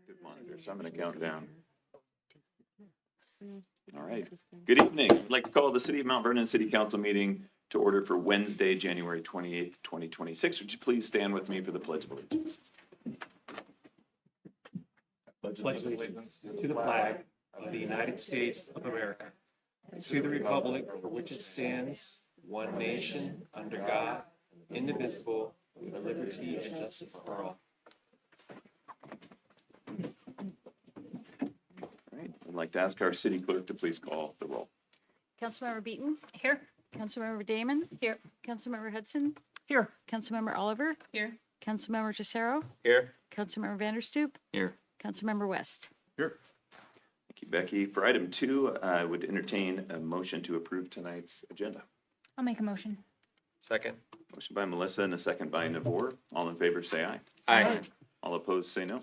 interactive monitor, so I'm going to count down. All right. Good evening. I'd like to call the City of Mount Vernon City Council meeting to order for Wednesday, January 28th, 2026. Would you please stand with me for the Pledge of Allegiance? Pledge allegiance to the flag of the United States of America, and to the republic for which it stands, one nation, under God, indivisible, with liberty and justice for all. All right. I'd like to ask our city clerk to please call the roll. Councilmember Beaton? Here. Councilmember Damon? Here. Councilmember Hudson? Here. Councilmember Oliver? Here. Councilmember Cicero? Here. Councilmember Vanderstoop? Here. Councilmember West? Here. Thank you, Becky. For item 2, I would entertain a motion to approve tonight's agenda. I'll make a motion. Second. Motion by Melissa and a second by Navor. All in favor, say aye. Aye. All opposed, say no.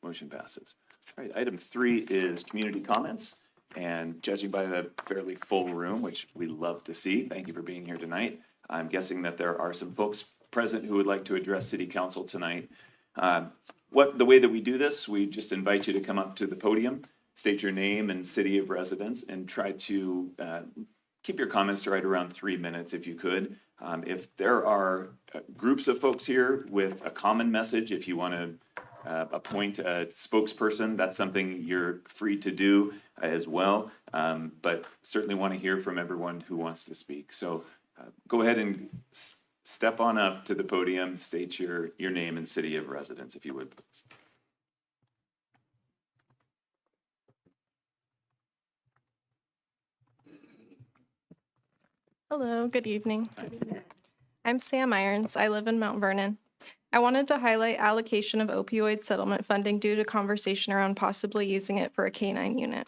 Motion passes. All right, item 3 is community comments. And judging by the fairly full room, which we love to see, thank you for being here tonight. I'm guessing that there are some folks present who would like to address City Council tonight. The way that we do this, we just invite you to come up to the podium, state your name and city of residence, and try to keep your comments to right around 3 minutes if you could. If there are groups of folks here with a common message, if you want to appoint a spokesperson, that's something you're free to do as well. But certainly want to hear from everyone who wants to speak. So go ahead and step on up to the podium, state your name and city of residence, if you would, please. Hello, good evening. I'm Sam Irons. I live in Mount Vernon. I wanted to highlight allocation of opioid settlement funding due to conversation around possibly using it for a K-9 unit.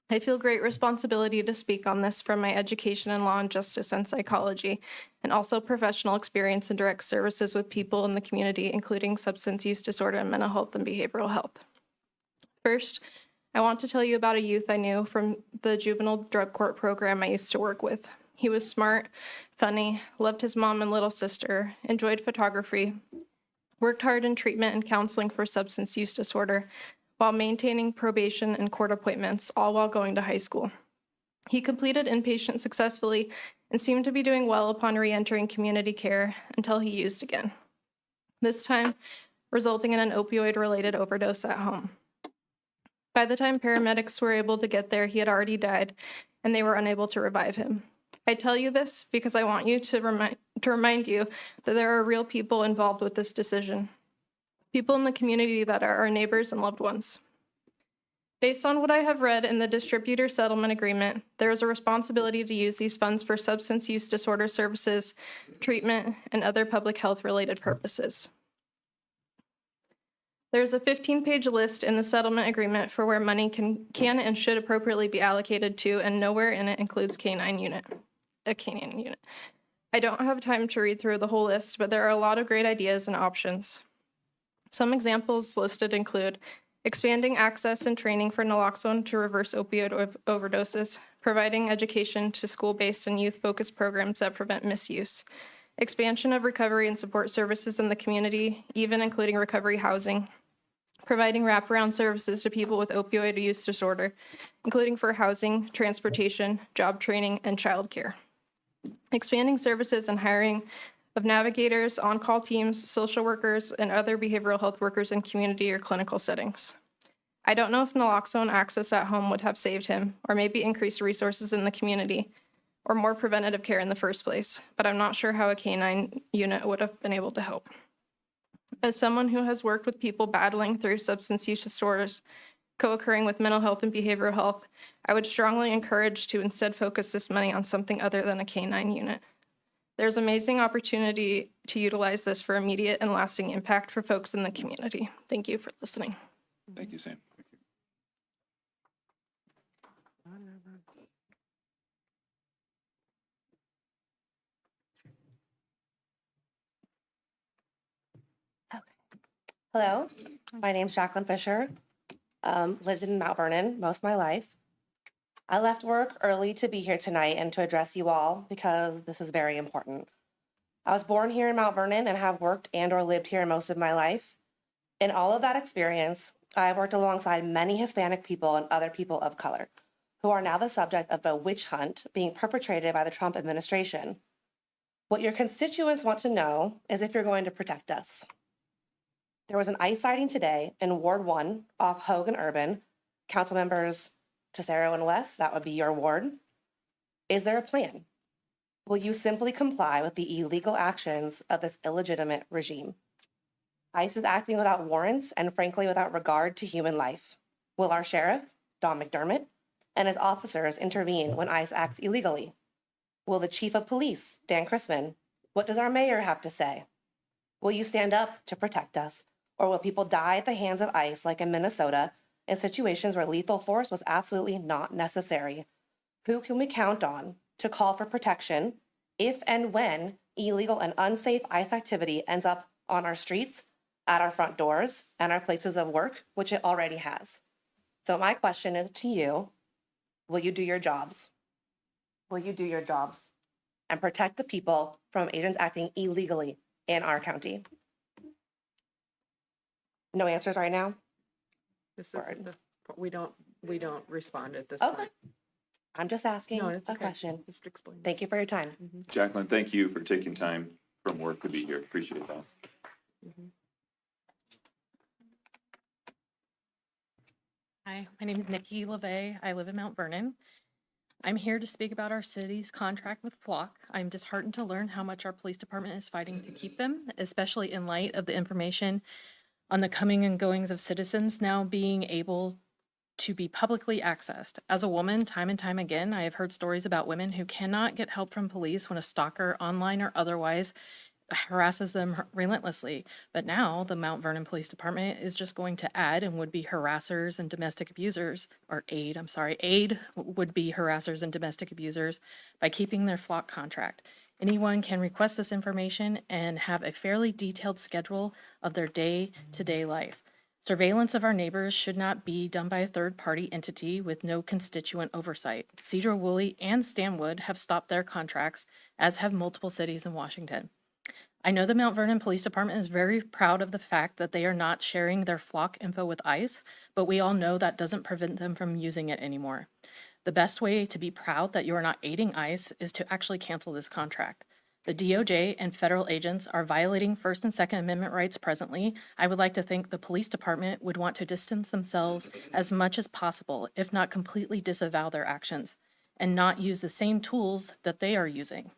I feel great responsibility to speak on this from my education in law and justice and psychology, and also professional experience in direct services with people in the community, including substance use disorder and mental health and behavioral health. First, I want to tell you about a youth I knew from the juvenile drug court program I used to work with. He was smart, funny, loved his mom and little sister, enjoyed photography, worked hard in treatment and counseling for substance use disorder, while maintaining probation and court appointments, all while going to high school. He completed inpatient successfully and seemed to be doing well upon re-entering community care until he used again, this time resulting in an opioid-related overdose at home. By the time paramedics were able to get there, he had already died, and they were unable to revive him. I tell you this because I want you to remind you that there are real people involved with this decision. People in the community that are our neighbors and loved ones. Based on what I have read in the distributor settlement agreement, there is a responsibility to use these funds for substance use disorder services, treatment, and other public health related purposes. There's a 15-page list in the settlement agreement for where money can and should appropriately be allocated to, and nowhere in it includes a K-9 unit. I don't have time to read through the whole list, but there are a lot of great ideas and options. Some examples listed include expanding access and training for naloxone to reverse opioid overdoses, providing education to school-based and youth-focused programs that prevent misuse, expansion of recovery and support services in the community, even including recovery housing, providing wraparound services to people with opioid use disorder, including for housing, transportation, job training, and childcare, expanding services and hiring of navigators, on-call teams, social workers, and other behavioral health workers in community or clinical settings. I don't know if naloxone access at home would have saved him, or maybe increased resources in the community, or more preventative care in the first place, but I'm not sure how a K-9 unit would have been able to help. As someone who has worked with people battling through substance use disorders, co-occurring with mental health and behavioral health, I would strongly encourage to instead focus this money on something other than a K-9 unit. There's amazing opportunity to utilize this for immediate and lasting impact for folks in the community. Thank you for listening. Thank you, Sam. Hello, my name's Jacqueline Fisher. Lived in Mount Vernon most of my life. I left work early to be here tonight and to address you all because this is very important. I was born here in Mount Vernon and have worked and or lived here most of my life. In all of that experience, I have worked alongside many Hispanic people and other people of color who are now the subject of a witch hunt being perpetrated by the Trump administration. What your constituents want to know is if you're going to protect us. There was an ICE sighting today in Ward 1 off Hogan Urban. Councilmembers Tesoro and West, that would be your ward. Is there a plan? Will you simply comply with the illegal actions of this illegitimate regime? ICE is acting without warrants and frankly without regard to human life. Will our sheriff, Don McDermott, and his officers intervene when ICE acts illegally? Will the chief of police, Dan Chrisman, what does our mayor have to say? Will you stand up to protect us, or will people die at the hands of ICE like in Minnesota in situations where lethal force was absolutely not necessary? Who can we count on to call for protection if and when illegal and unsafe ICE activity ends up on our streets, at our front doors, and our places of work, which it already has? So my question is to you, will you do your jobs? Will you do your jobs and protect the people from agents acting illegally in our county? No answers right now? This Word. is the, we don't respond at this Okay. point. I'm just asking No, it's a okay. question. Just explain. Thank you for your time. Jacqueline, thank you for taking time from work to be here. Appreciate that. Hi, my name is Nikki LeVay. I live in Mount Vernon. I'm here to speak about our city's contract with Flock. I'm disheartened to learn how much our police department is fighting to keep them, especially in light of the information on the coming and goings of citizens now being able to be publicly accessed. As a woman, time and time again, I have heard stories about women who cannot get help from police when a stalker, online or otherwise, harasses them relentlessly. But now the Mount Vernon Police Department is just going to add and would-be harassers and domestic abusers, or aid would-be harassers and domestic abusers by keeping their Flock contract. Anyone can request this information and have a fairly detailed schedule of their day-to-day life. Surveillance of our neighbors should not be done by a third-party entity with no constituent oversight. Cedar Woolley and Stanwood have stopped their contracts, as have multiple cities in Washington. I know the Mount Vernon Police Department is very proud of the fact that they are not sharing their Flock info with ICE, but we all know that doesn't prevent them from using it anymore. The best way to be proud that you are not aiding ICE is to actually cancel this contract. The DOJ and federal agents are violating First and Second Amendment rights presently. I would like to think the police department would want to distance themselves as much as possible, if not completely disavow their actions, and not use the same tools that they are using.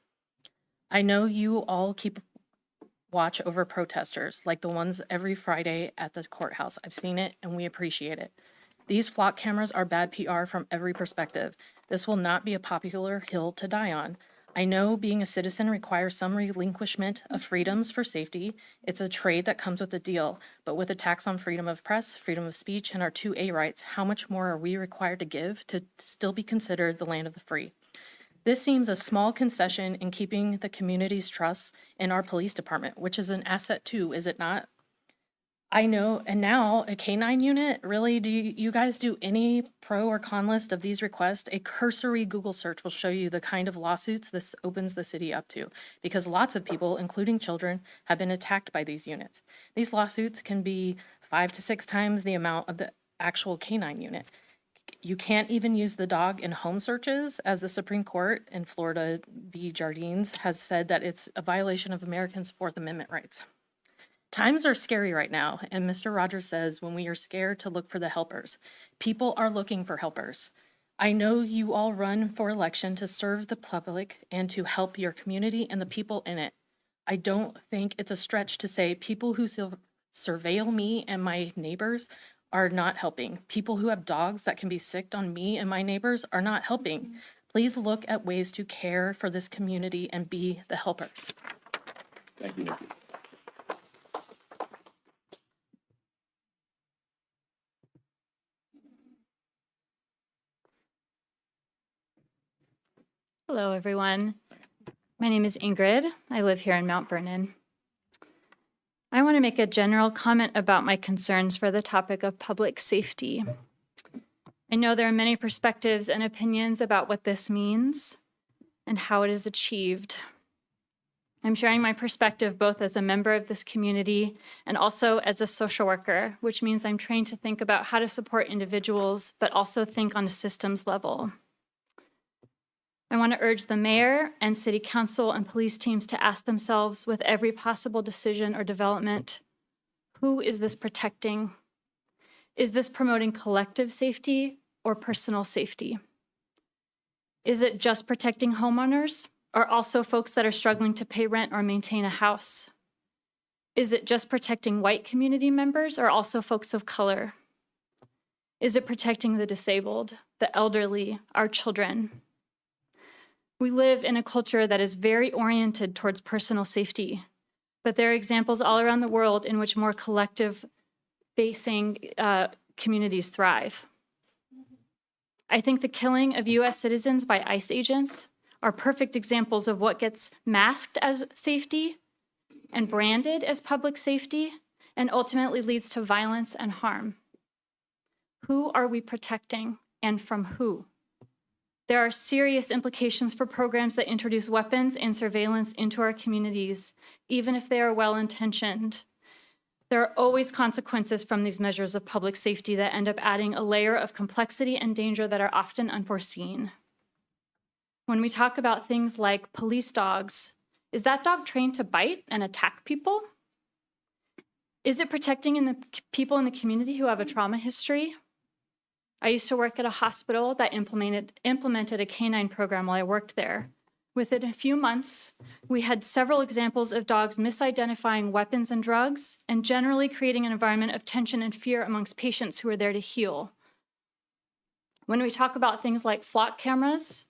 I know you all keep watch over protesters, like the ones every Friday at the courthouse. I've seen it and we appreciate it. These Flock cameras are bad PR from every perspective. This will not be a popular hill to die on. I know being a citizen requires some relinquishment of freedoms for safety. It's a trade that comes with the deal, but with attacks on freedom of press, freedom of speech, and our 2A rights, how much more are we required to give to still be considered the land of the free? This seems a small concession in keeping the community's trust in our police department, which is an asset too, is it not? I know, and now a K-9 unit, really, do you guys do any pro or con list of these requests? A cursory Google search will show you the kind of lawsuits this opens the city up to, because lots of people, including children, have been attacked by these units. These lawsuits can be 5 to 6 times the amount of the actual K-9 unit. You can't even use the dog in home searches, as the Supreme Court in Florida v. Jardines has said that it's a violation of Americans' Fourth Amendment rights. Times are scary right now, and Mr. Rogers says when we are scared to look for the helpers. People are looking for helpers. I know you all run for election to serve the public and to help your community and the people in it. I don't think it's a stretch to say people who surveil me and my neighbors are not helping. People who have dogs that can be sicked on me and my neighbors are not helping. Please look at ways to care for this community and be the helpers. Thank you, Nikki. Hello, everyone. My name is Ingrid. I live here in Mount Vernon. I want to make a general comment about my concerns for the topic of public safety. I know there are many perspectives and opinions about what this means and how it is achieved. I'm sharing my perspective both as a member of this community and also as a social worker, which means I'm trained to think about how to support individuals, but also think on a systems level. I want to urge the mayor and city council and police teams to ask themselves with every possible decision or development, who is this protecting? Is this promoting collective safety or personal safety? Is it just protecting homeowners or also folks that are struggling to pay rent or maintain a house? Is it just protecting white community members or also folks of color? Is it protecting the disabled, the elderly, our children? We live in a culture that is very oriented towards personal safety, but there are examples all around the world in which more collective-facing communities thrive. I think the killing of US citizens by ICE agents are perfect examples of what gets masked as safety and branded as public safety and ultimately leads to violence and harm. Who are we protecting and from who? There are serious implications for programs that introduce weapons and surveillance into our communities, even if they are well-intentioned. There are always consequences from these measures of public safety that end up adding a layer of complexity and danger that are often unforeseen. When we talk about things like police dogs, is that dog trained to bite and attack people? Is it protecting the people in the community who have a trauma history? I used to work at a hospital that implemented a canine program while I worked there. Within a few months, we had several examples of dogs misidentifying weapons and drugs and generally creating an environment of tension and fear amongst patients who were there to heal. When we talk about things like flock cameras,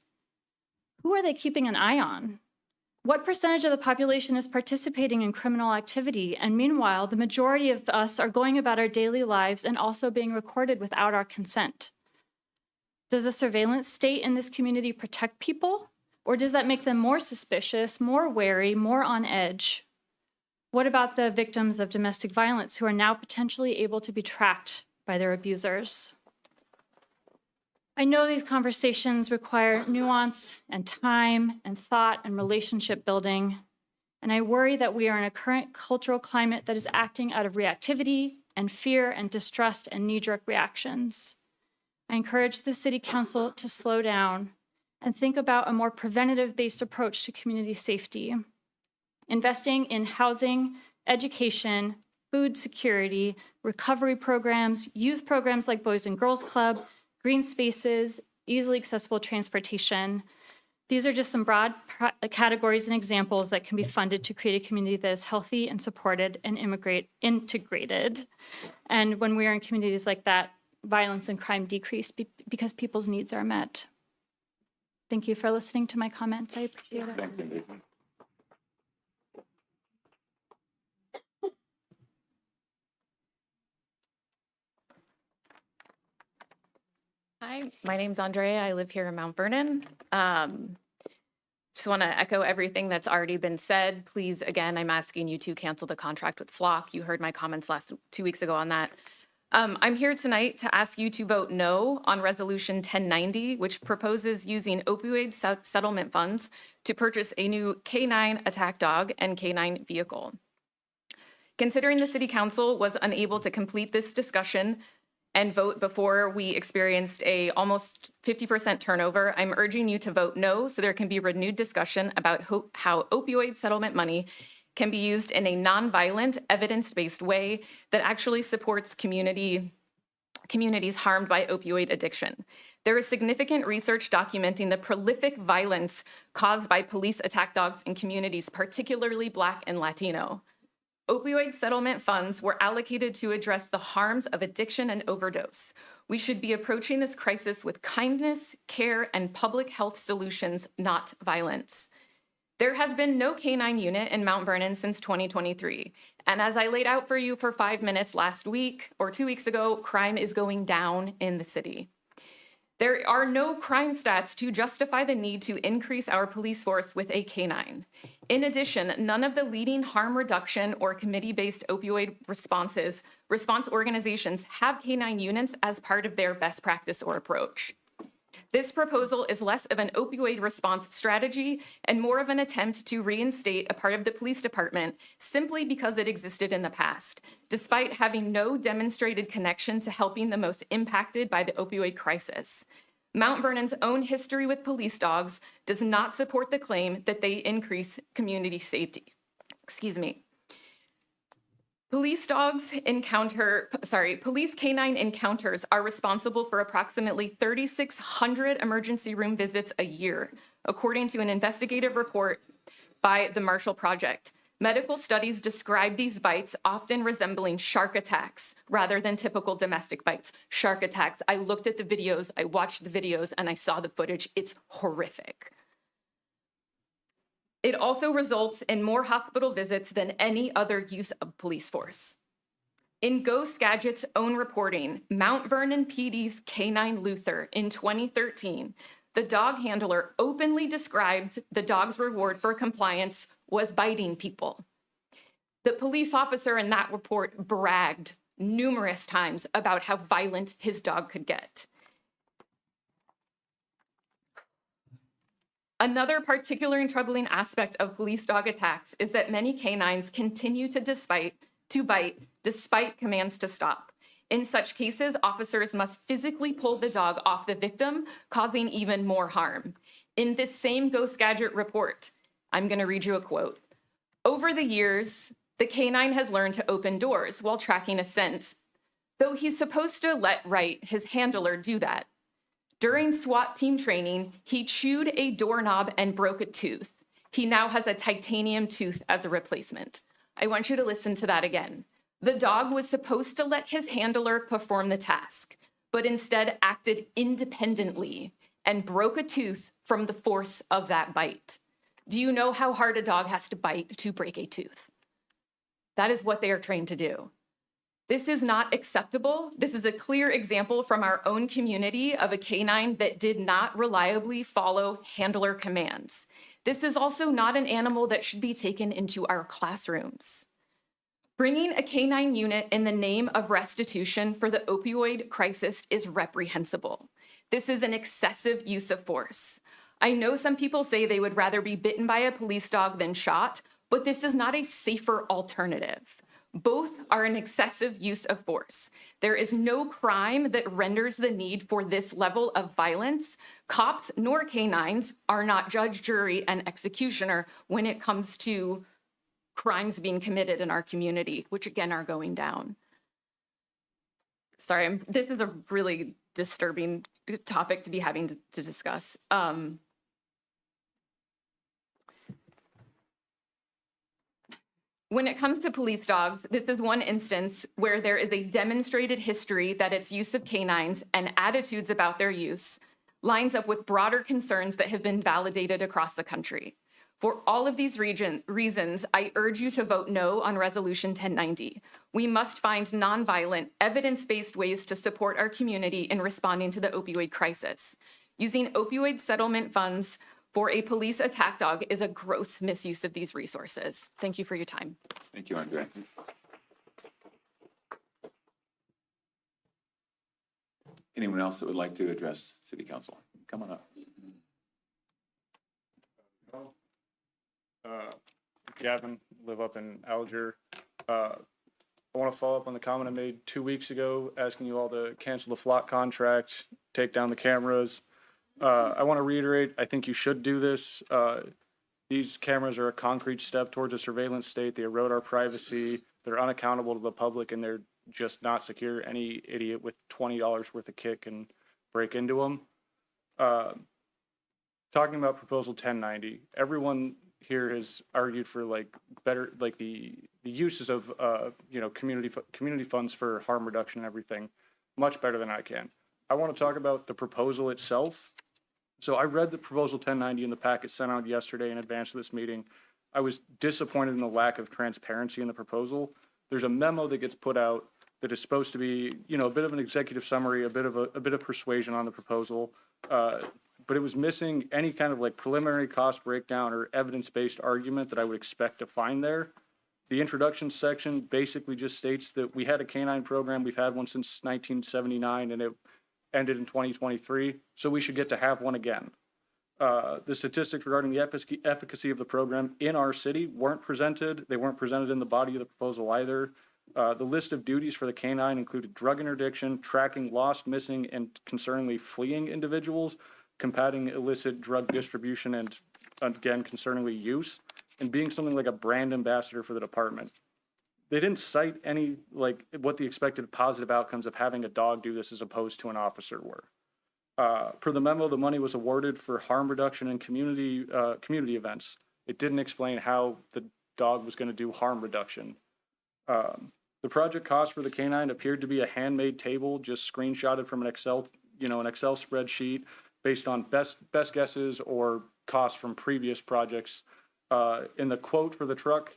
who are they keeping an eye on? What percentage of the population is participating in criminal activity? And meanwhile, the majority of us are going about our daily lives and also being recorded without our consent. Does a surveillance state in this community protect people? Or does that make them more suspicious, more wary, more on edge? What about the victims of domestic violence who are now potentially able to be tracked by their abusers? I know these conversations require nuance and time and thought and relationship building, and I worry that we are in a current cultural climate that is acting out of reactivity and fear and distrust and knee-jerk reactions. I encourage the City Council to slow down and think about a more preventative-based approach to community safety, investing in housing, education, food security, recovery programs, youth programs like Boys and Girls Club, green spaces, easily accessible transportation. These are just some broad categories and examples that can be funded to create a community that is healthy and supported and integrated. And when we are in communities like that, violence and crime decrease because people's needs are met. Thank you for listening to my comments. I appreciate it. Thanks, Cindy. Hi, my name's Andrea. I live here in Mount Vernon. Just want to echo everything that's already been said. Please, again, I'm asking you to cancel the contract with Flock. You heard my comments 2 weeks ago on that. I'm here tonight to ask you to vote no on Resolution 1090, which proposes using opioid settlement funds to purchase a new K9 attack dog and K9 vehicle. Considering the City Council was unable to complete this discussion and vote before we experienced a almost 50% turnover, I'm urging you to vote no so there can be renewed discussion about how opioid settlement money can be used in a nonviolent, evidence-based way that actually supports communities harmed by opioid addiction. There is significant research documenting the prolific violence caused by police attack dogs in communities, particularly Black and Latino. Opioid settlement funds were allocated to address the harms of addiction and overdose. We should be approaching this crisis with kindness, care, and public health solutions, not violence. There has been no K9 unit in Mount Vernon since 2023. And as I laid out for you for 5 minutes last week or 2 weeks ago, crime is going down in the city. There are no crime stats to justify the need to increase our police force with a K9. In addition, none of the leading harm reduction or committee-based opioid response organizations have K9 units as part of their best practice or approach. This proposal is less of an opioid response strategy and more of an attempt to reinstate a part of the police department simply because it existed in the past, despite having no demonstrated connection to helping the most impacted by the opioid crisis. Mount Vernon's own history with police dogs does not support the claim that they increase community safety. Excuse me. Police canine encounters are responsible for approximately 3,600 emergency room visits a year, according to an investigative report by the Marshall Project. Medical studies describe these bites often resembling shark attacks rather than typical domestic bites. Shark attacks. I looked at the videos, I watched the videos, and I saw the footage. It's horrific. It also results in more hospital visits than any other use of police force. In Go Skagit's own reporting, Mount Vernon PD's Canine Luther in 2013, the dog handler openly described the dog's reward for compliance was biting people. The police officer in that report bragged numerous times about how violent his dog could get. Another particularly troubling aspect of police dog attacks is that many canines continue to bite despite commands to stop. In such cases, officers must physically pull the dog off the victim, causing even more harm. In this same Go Skagit report, I'm going to read you a quote. Over the years, the canine has learned to open doors while tracking a scent, though he's supposed to let his handler do that. During SWAT team training, he chewed a doorknob and broke a tooth. He now has a titanium tooth as a replacement. I want you to listen to that again. The dog was supposed to let his handler perform the task, but instead acted independently and broke a tooth from the force of that bite. Do you know how hard a dog has to bite to break a tooth? That is what they are trained to do. This is not acceptable. This is a clear example from our own community of a canine that did not reliably follow handler commands. This is also not an animal that should be taken into our classrooms. Bringing a canine unit in the name of restitution for the opioid crisis is reprehensible. This is an excessive use of force. I know some people say they would rather be bitten by a police dog than shot, but this is not a safer alternative. Both are an excessive use of force. There is no crime that renders the need for this level of violence. Cops nor canines are not judge, jury, and executioner when it comes to crimes being committed in our community, which again are going down. Sorry, this is a really disturbing topic to be having to discuss. When it comes to police dogs, this is one instance where there is a demonstrated history that its use of canines and attitudes about their use lines up with broader concerns that have been validated across the country. For all of these reasons, I urge you to vote no on Resolution 1090. We must find nonviolent, evidence-based ways to support our community in responding to the opioid crisis. Using opioid settlement funds for a police attack dog is a gross misuse of these resources. Thank you for your time. Thank you, Andre. Anyone else that would like to address City Council? Come on up. Gavin, live up in Alger. I want to follow up on the comment I made 2 weeks ago, asking you all to cancel the flock contract, take down the cameras. I want to reiterate, I think you should do this. These cameras are a concrete step towards a surveillance state. They erode our privacy. They're unaccountable to the public, and they're just not secure. Any idiot with $20 worth of kit can break into them. Talking about Proposal 1090, everyone here has argued for better, the uses of community funds for harm reduction and everything much better than I can. I want to talk about the proposal itself. So I read the Proposal 1090 in the packet sent out yesterday in advance of this meeting. I was disappointed in the lack of transparency in the proposal. There's a memo that gets put out that is supposed to be, a bit of an executive summary, a bit of persuasion on the proposal, but it was missing any kind of preliminary cost breakdown or evidence-based argument that I would expect to find there. The introduction section basically just states that we had a canine program. We've had one since 1979, and ended in 2023, so we should get to have one again. The statistics regarding the efficacy of the program in our city weren't presented. They weren't presented in the body of the proposal either. The list of duties for the K-9 included drug interdiction, tracking lost, missing, and concerningly fleeing individuals, combating illicit drug distribution, and again, concerningly use, and being something like a brand ambassador for the department. They didn't cite any, like, what the expected positive outcomes of having a dog do this as opposed to an officer were. Per the memo, the money was awarded for harm reduction and community events. It didn't explain how the dog was going to do harm reduction. The project cost for the K-9 appeared to be a handmade table, just screenshotted from an Excel spreadsheet based on best guesses or costs from previous projects. In the quote for the truck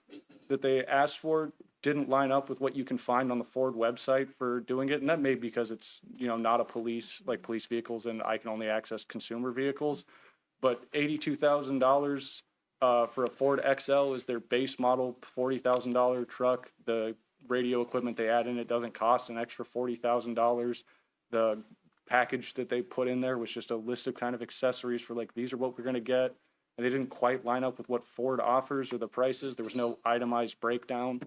that they asked for didn't line up with what you can find on the Ford website for doing it. And that may be because it's, not a police vehicles, and I can only access consumer vehicles. But $82,000 for a Ford XL is their base model $40,000 truck. The radio equipment they add in it doesn't cost an extra $40,000. The package that they put in there was just a list of kind of accessories for like, these are what we're going to get. And they didn't quite line up with what Ford offers or the prices. There was no itemized breakdown.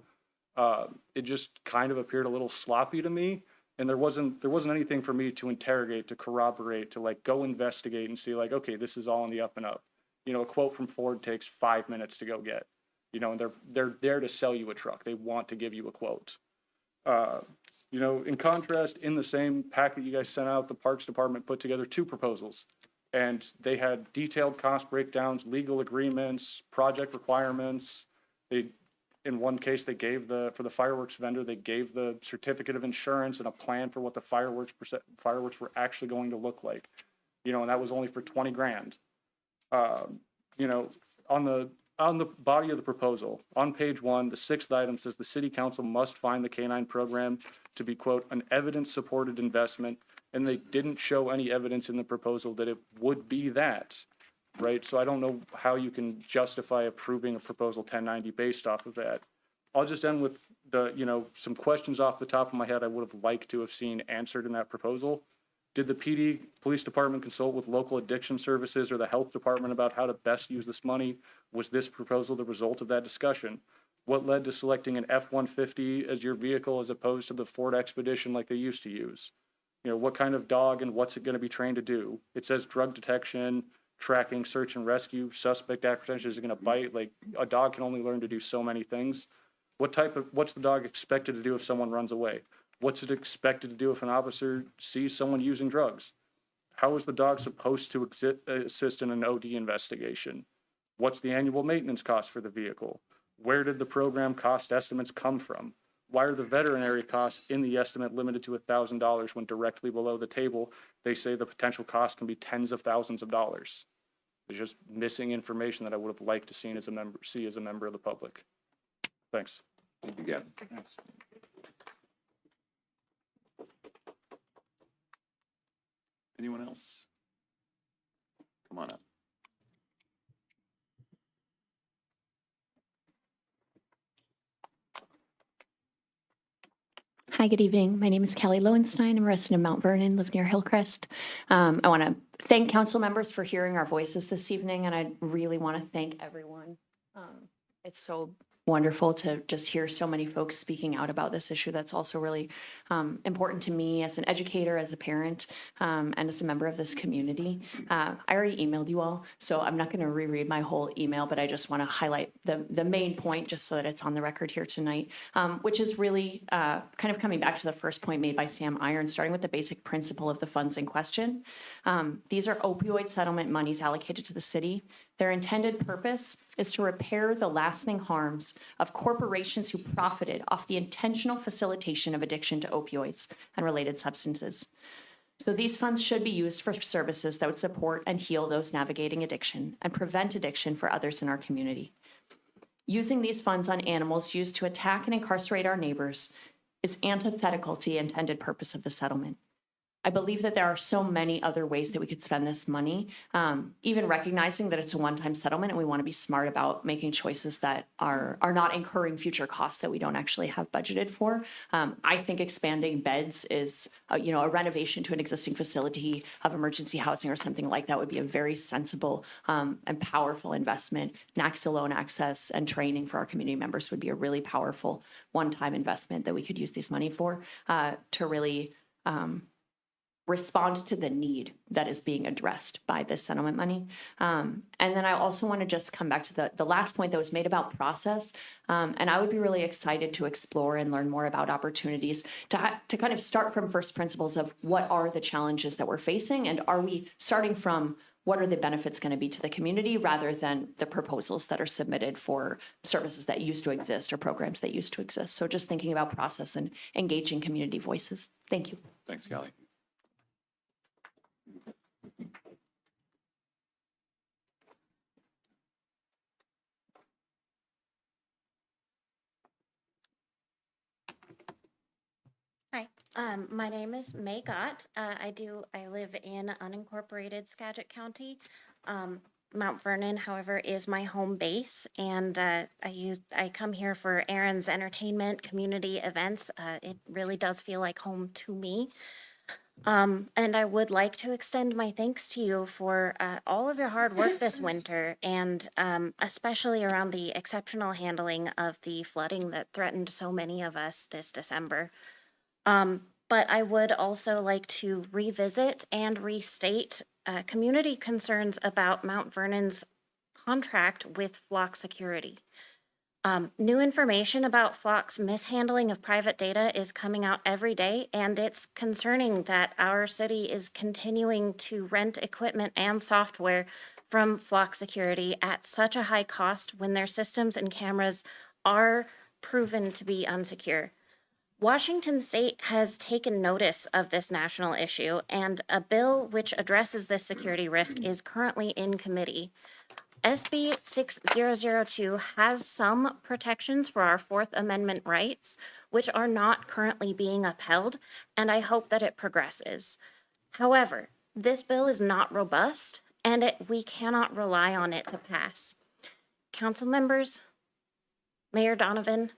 It just kind of appeared a little sloppy to me. And there wasn't anything for me to interrogate, to corroborate, to like go investigate and see like, okay, this is all on the up and up. A quote from Ford takes 5 minutes to go get, and they're there to sell you a truck. They want to give you a quote. In contrast, in the same packet you guys sent out, the Parks Department put together 2 proposals, and they had detailed cost breakdowns, legal agreements, project requirements. In one case, they gave for the fireworks vendor, they gave the certificate of insurance and a plan for what the fireworks were actually going to look like, and that was only for 20 grand. On the body of the proposal, on page 1, the 6th item says the city council must find the K-9 program to be, quote, an evidence-supported investment, and they didn't show any evidence in the proposal that it would be that, right? So I don't know how you can justify approving a proposal 1090 based off of that. I'll just end with some questions off the top of my head I would have liked to have seen answered in that proposal. Did the PD police department consult with local addiction services or the health department about how to best use this money? Was this proposal the result of that discussion? What led to selecting an F-150 as your vehicle as opposed to the Ford Expedition like they used to use? What kind of dog and what's it going to be trained to do? It says drug detection, tracking, search and rescue, suspect apprehension. Is it going to bite? Like, a dog can only learn to do so many things. What's the dog expected to do if someone runs away? What's it expected to do if an officer sees someone using drugs? How is the dog supposed to assist in an OD investigation? What's the annual maintenance cost for the vehicle? Where did the program cost estimates come from? Why are the veterinary costs in the estimate limited to $1,000 when directly below the table they say the potential cost can be tens of thousands of dollars? There's just missing information that I would have liked to see as a member of the public. Thanks. Thank you, Gavin. Anyone else? Come on up. Hi, good evening. My name is Kelly Lowenstein. I'm a resident of Mount Vernon, live near Hillcrest. I want to thank council members for hearing our voices this evening, and I really want to thank everyone. It's so wonderful to just hear so many folks speaking out about this issue that's also really important to me as an educator, as a parent, and as a member of this community. I already emailed you all, so I'm not going to reread my whole email, but I just want to highlight the main point just so that it's on the record here tonight, which is really kind of coming back to the first point made by Sam Irons, starting with the basic principle of the funds in question. These are opioid settlement monies allocated to the city. Their intended purpose is to repair the lasting harms of corporations who profited off the intentional facilitation of addiction to opioids and related substances. So these funds should be used for services that would support and heal those navigating addiction and prevent addiction for others in our community. Using these funds on animals used to attack and incarcerate our neighbors is antithetical to the intended purpose of the settlement. I believe that there are so many other ways that we could spend this money, even recognizing that it's a one-time settlement and we want to be smart about making choices that are not incurring future costs that we don't actually have budgeted for. I think expanding beds is, a renovation to an existing facility of emergency housing or something like that would be a very sensible and powerful investment. NACSA loan access and training for our community members would be a really powerful one-time investment that we could use this money for to really respond to the need that is being addressed by this settlement money. And then I also want to just come back to the last point that was made about process. And I would be really excited to explore and learn more about opportunities to kind of start from first principles of what are the challenges that we're facing, and are we starting from what are the benefits going to be to the community rather than the proposals that are submitted for services that used to exist or programs that used to exist. So just thinking about process and engaging community voices. Thank you. Thanks, Kelly. Hi, my name is May Gott. I live in unincorporated Skagit County. Mount Vernon, however, is my home base, and I come here for errands, entertainment, community events. It really does feel like home to me. And I would like to extend my thanks to you for all of your hard work this winter, and especially around the exceptional handling of the flooding that threatened so many of us this December. But I would also like to revisit and restate community concerns about Mount Vernon's contract with Flock Security. New information about Flock's mishandling of private data is coming out every day, and it's concerning that our city is continuing to rent equipment and software from Flock Security at such a high cost when their systems and cameras are proven to be unsecure. Washington State has taken notice of this national issue, and a bill which addresses this security risk is currently in committee. SB 6002 has some protections for our Fourth Amendment rights, which are not currently being upheld, and I hope that it progresses. However, this bill is not robust, and we cannot rely on it to pass. Council members, Mayor Donovan,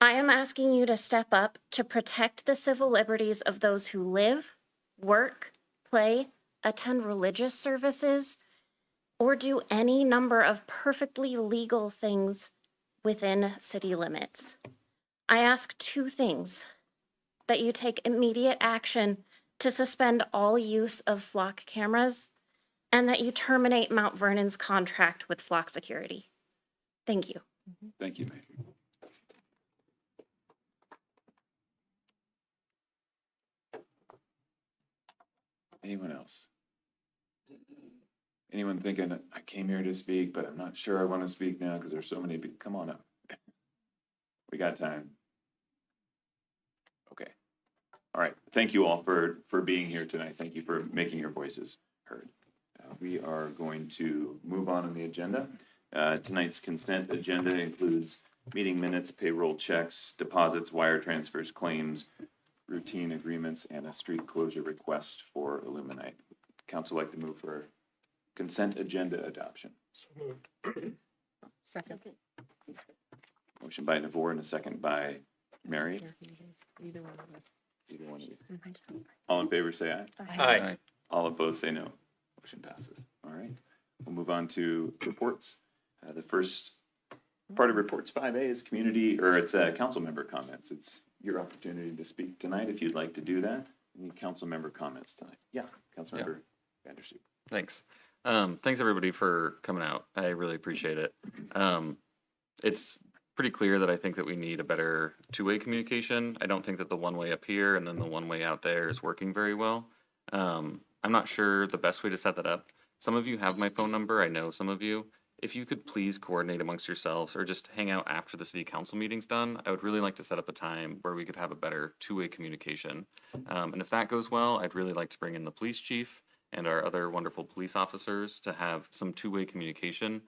I am asking you to step up to protect the civil liberties of those who live, work, play, attend religious services, or do any number of perfectly legal things within city limits. I ask two things: that you take immediate action to suspend all use of Flock cameras, and that you terminate Mount Vernon's contract with Flock Security. Thank you. Thank you, May. Anyone else? Anyone thinking, I came here to speak, but I'm not sure I want to speak now because there's so many people? Come on up. We got time. Okay. All right. Thank you all for being here tonight. Thank you for making your voices heard. We are going to move on in the agenda. Tonight's consent agenda includes meeting minutes, payroll checks, deposits, wire transfers, claims, routine agreements, and a street closure request for Illuminite. Council like to move for consent agenda adoption. So moved. Second. Motion by Navor and a second by Mary. Either one of us. Either one of you. All in favor, say aye. Aye. All opposed, say no. Motion passes. All right. We'll move on to reports. The first part of reports 5A is council member comments. It's your opportunity to speak tonight if you'd like to do that. Any council member comments tonight? Yeah, Councilmember Vandersloot. Thanks. Thanks everybody for coming out. I really appreciate it. It's pretty clear that I think that we need a better two-way communication. I don't think that the one way up here and then the one way out there is working very well. I'm not sure the best way to set that up. Some of you have my phone number. I know some of you. If you could please coordinate amongst yourselves or just hang out after the city council meeting's done, I would really like to set up a time where we could have a better two-way communication. And if that goes well, I'd really like to bring in the police chief and our other wonderful police officers to have some two-way communication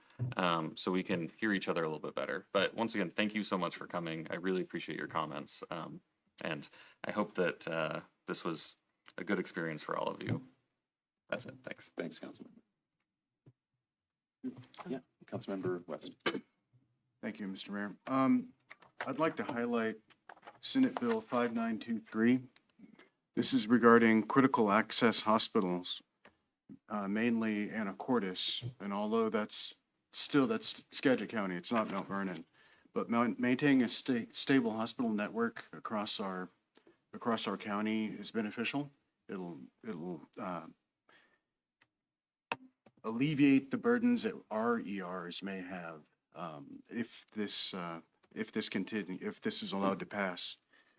so we can hear each other a little bit better. But once again, thank you so much for coming. I really appreciate your comments. And I hope that this was a good experience for all of you. That's it. Thanks. Thanks, Councilmember. Yeah, Councilmember West. Thank you, Mr. Mayor. I'd like to highlight Senate Bill 5923. This is regarding critical access hospitals, mainly Anacortes. And although that's Skagit County, it's not Mount Vernon. But maintaining a stable hospital network across our county is beneficial. It'll alleviate the burdens that our ERs may have if this is allowed to pass.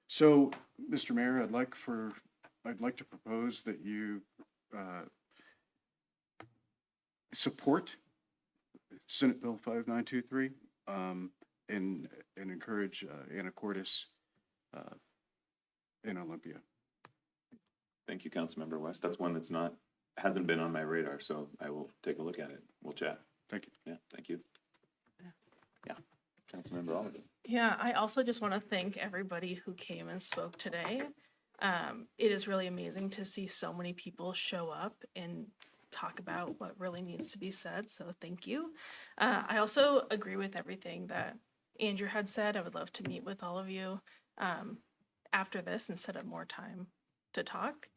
So, Mr. Mayor, I'd like to propose that you support Senate Bill 5923 and encourage Anacortes in Olympia. Thank you, Councilmember West. That's one that's hasn't been on my radar, so I will take a look at it. We'll chat. Thank you. Yeah, thank you. Yeah, Councilmember Oliver. Yeah, I also just want to thank everybody who came and spoke today. It is really amazing to see so many people show up and talk about what really needs to be said, so thank you. I also agree with everything that Andrew had said. I would love to meet with all of you after this and set up more time to talk.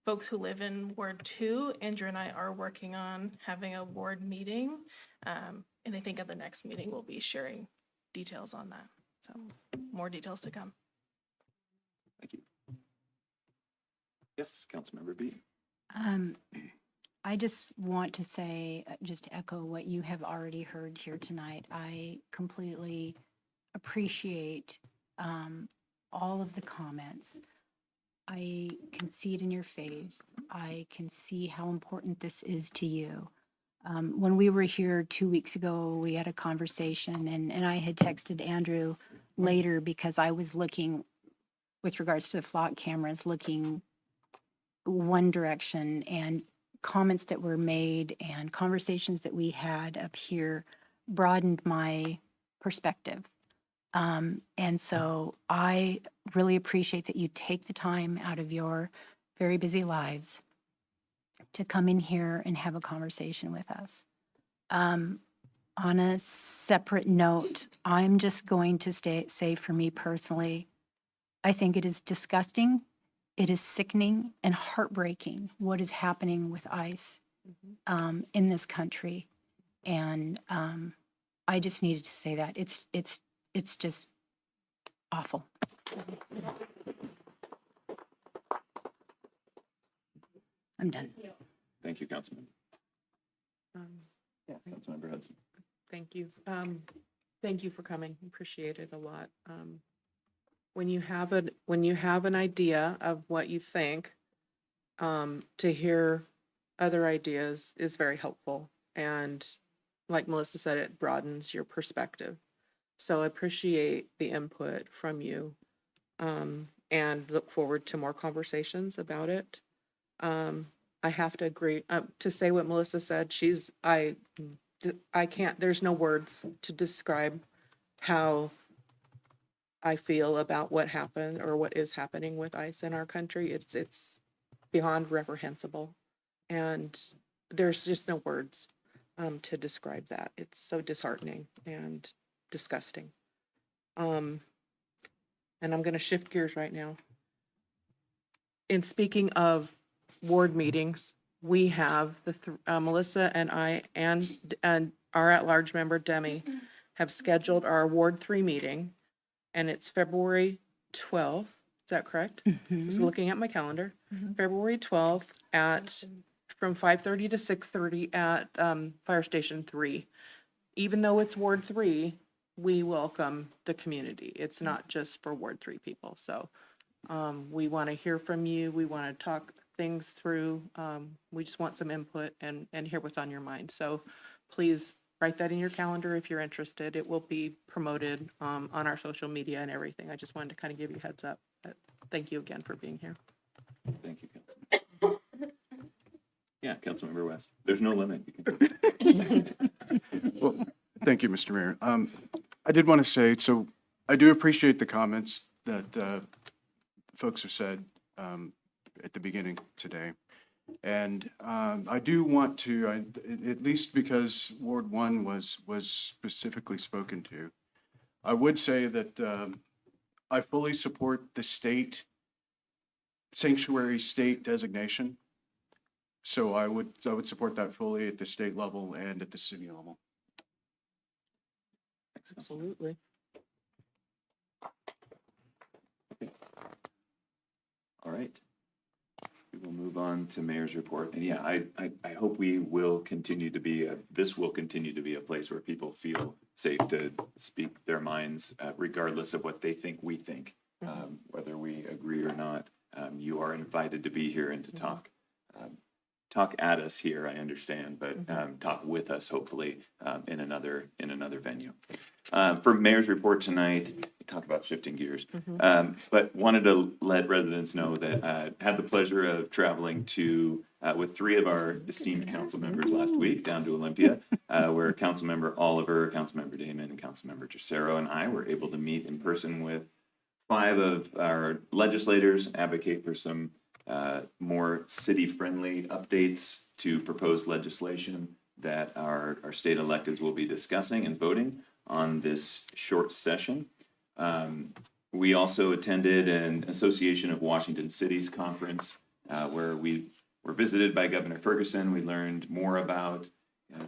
Folks who live in Ward 2, Andrew and I are working on having a ward meeting, and I think at the next meeting we'll be sharing details on that. So more details to come. Thank you. Yes, Councilmember B. I just want to say, just to echo what you have already heard here tonight, I completely appreciate all of the comments. I can see it in your face. I can see how important this is to you. When we were here 2 weeks ago, we had a conversation, and I had texted Andrew later because I was looking, with regards to the flock cameras, looking one direction, and comments that were made and conversations that we had up here broadened my perspective. And so I really appreciate that you take the time out of your very busy lives to come in here and have a conversation with us. On a separate note, I'm just going to say for me personally, I think it is disgusting, it is sickening and heartbreaking what is happening with ICE in this country. And I just needed to say that. It's just awful. I'm done. Thank you, Councilman. Councilmember Hudson. Thank you. Thank you for coming. Appreciate it a lot. When you have an idea of what you think, to hear other ideas is very helpful. And like Melissa said, it broadens your perspective. So I appreciate the input from you, and look forward to more conversations about it. I have to agree to say what Melissa said. I can't, there's no words to describe how I feel about what happened or what is happening with ICE in our country. It's beyond reprehensible, and there's just no words to describe that. It's so disheartening and disgusting. And I'm going to shift gears right now. In speaking of ward meetings, we have Melissa and I and our at-large member Demi have scheduled our Ward 3 meeting, and it's February 12th. Is that correct? So looking at my calendar, February 12th from 5:30 to 6:30 at Fire Station 3. Even though it's Ward 3, we welcome the community. It's not just for Ward 3 people. So we want to hear from you. We want to talk things through. We just want some input and hear what's on your mind. So please write that in your calendar if you're interested. It will be promoted on our social media and everything. I just wanted to kind of give you a heads up. But thank you again for being here. Thank you, Councilman. Yeah, Councilmember West. There's no limit. Well, thank you, Mr. Mayor. I did want to say, so I do appreciate the comments that folks have said, at the beginning today. And I do want to, at least because Ward 1 was specifically spoken to, I would say that I fully support the state sanctuary state designation. So I would support that fully at the state level and at the city level. Absolutely. All right. We will move on to mayor's report. And yeah, I hope we will continue to be, this will continue to be a place where people feel safe to speak their minds, regardless of what they think we think, whether we agree or not. You are invited to be here and to talk at us here, I understand, but talk with us, hopefully, in another venue. For mayor's report tonight, talk about shifting gears, but wanted to let residents know that I had the pleasure of traveling to with 3 of our esteemed council members last week down to Olympia, where Councilmember Oliver, Councilmember Damon, and Councilmember Trocero and I were able to meet in person with 5 of our legislators, advocate for some more city-friendly updates to proposed legislation that our state electeds will be discussing and voting on this short session. We also attended an Association of Washington Cities conference where we were visited by Governor Ferguson. We learned more about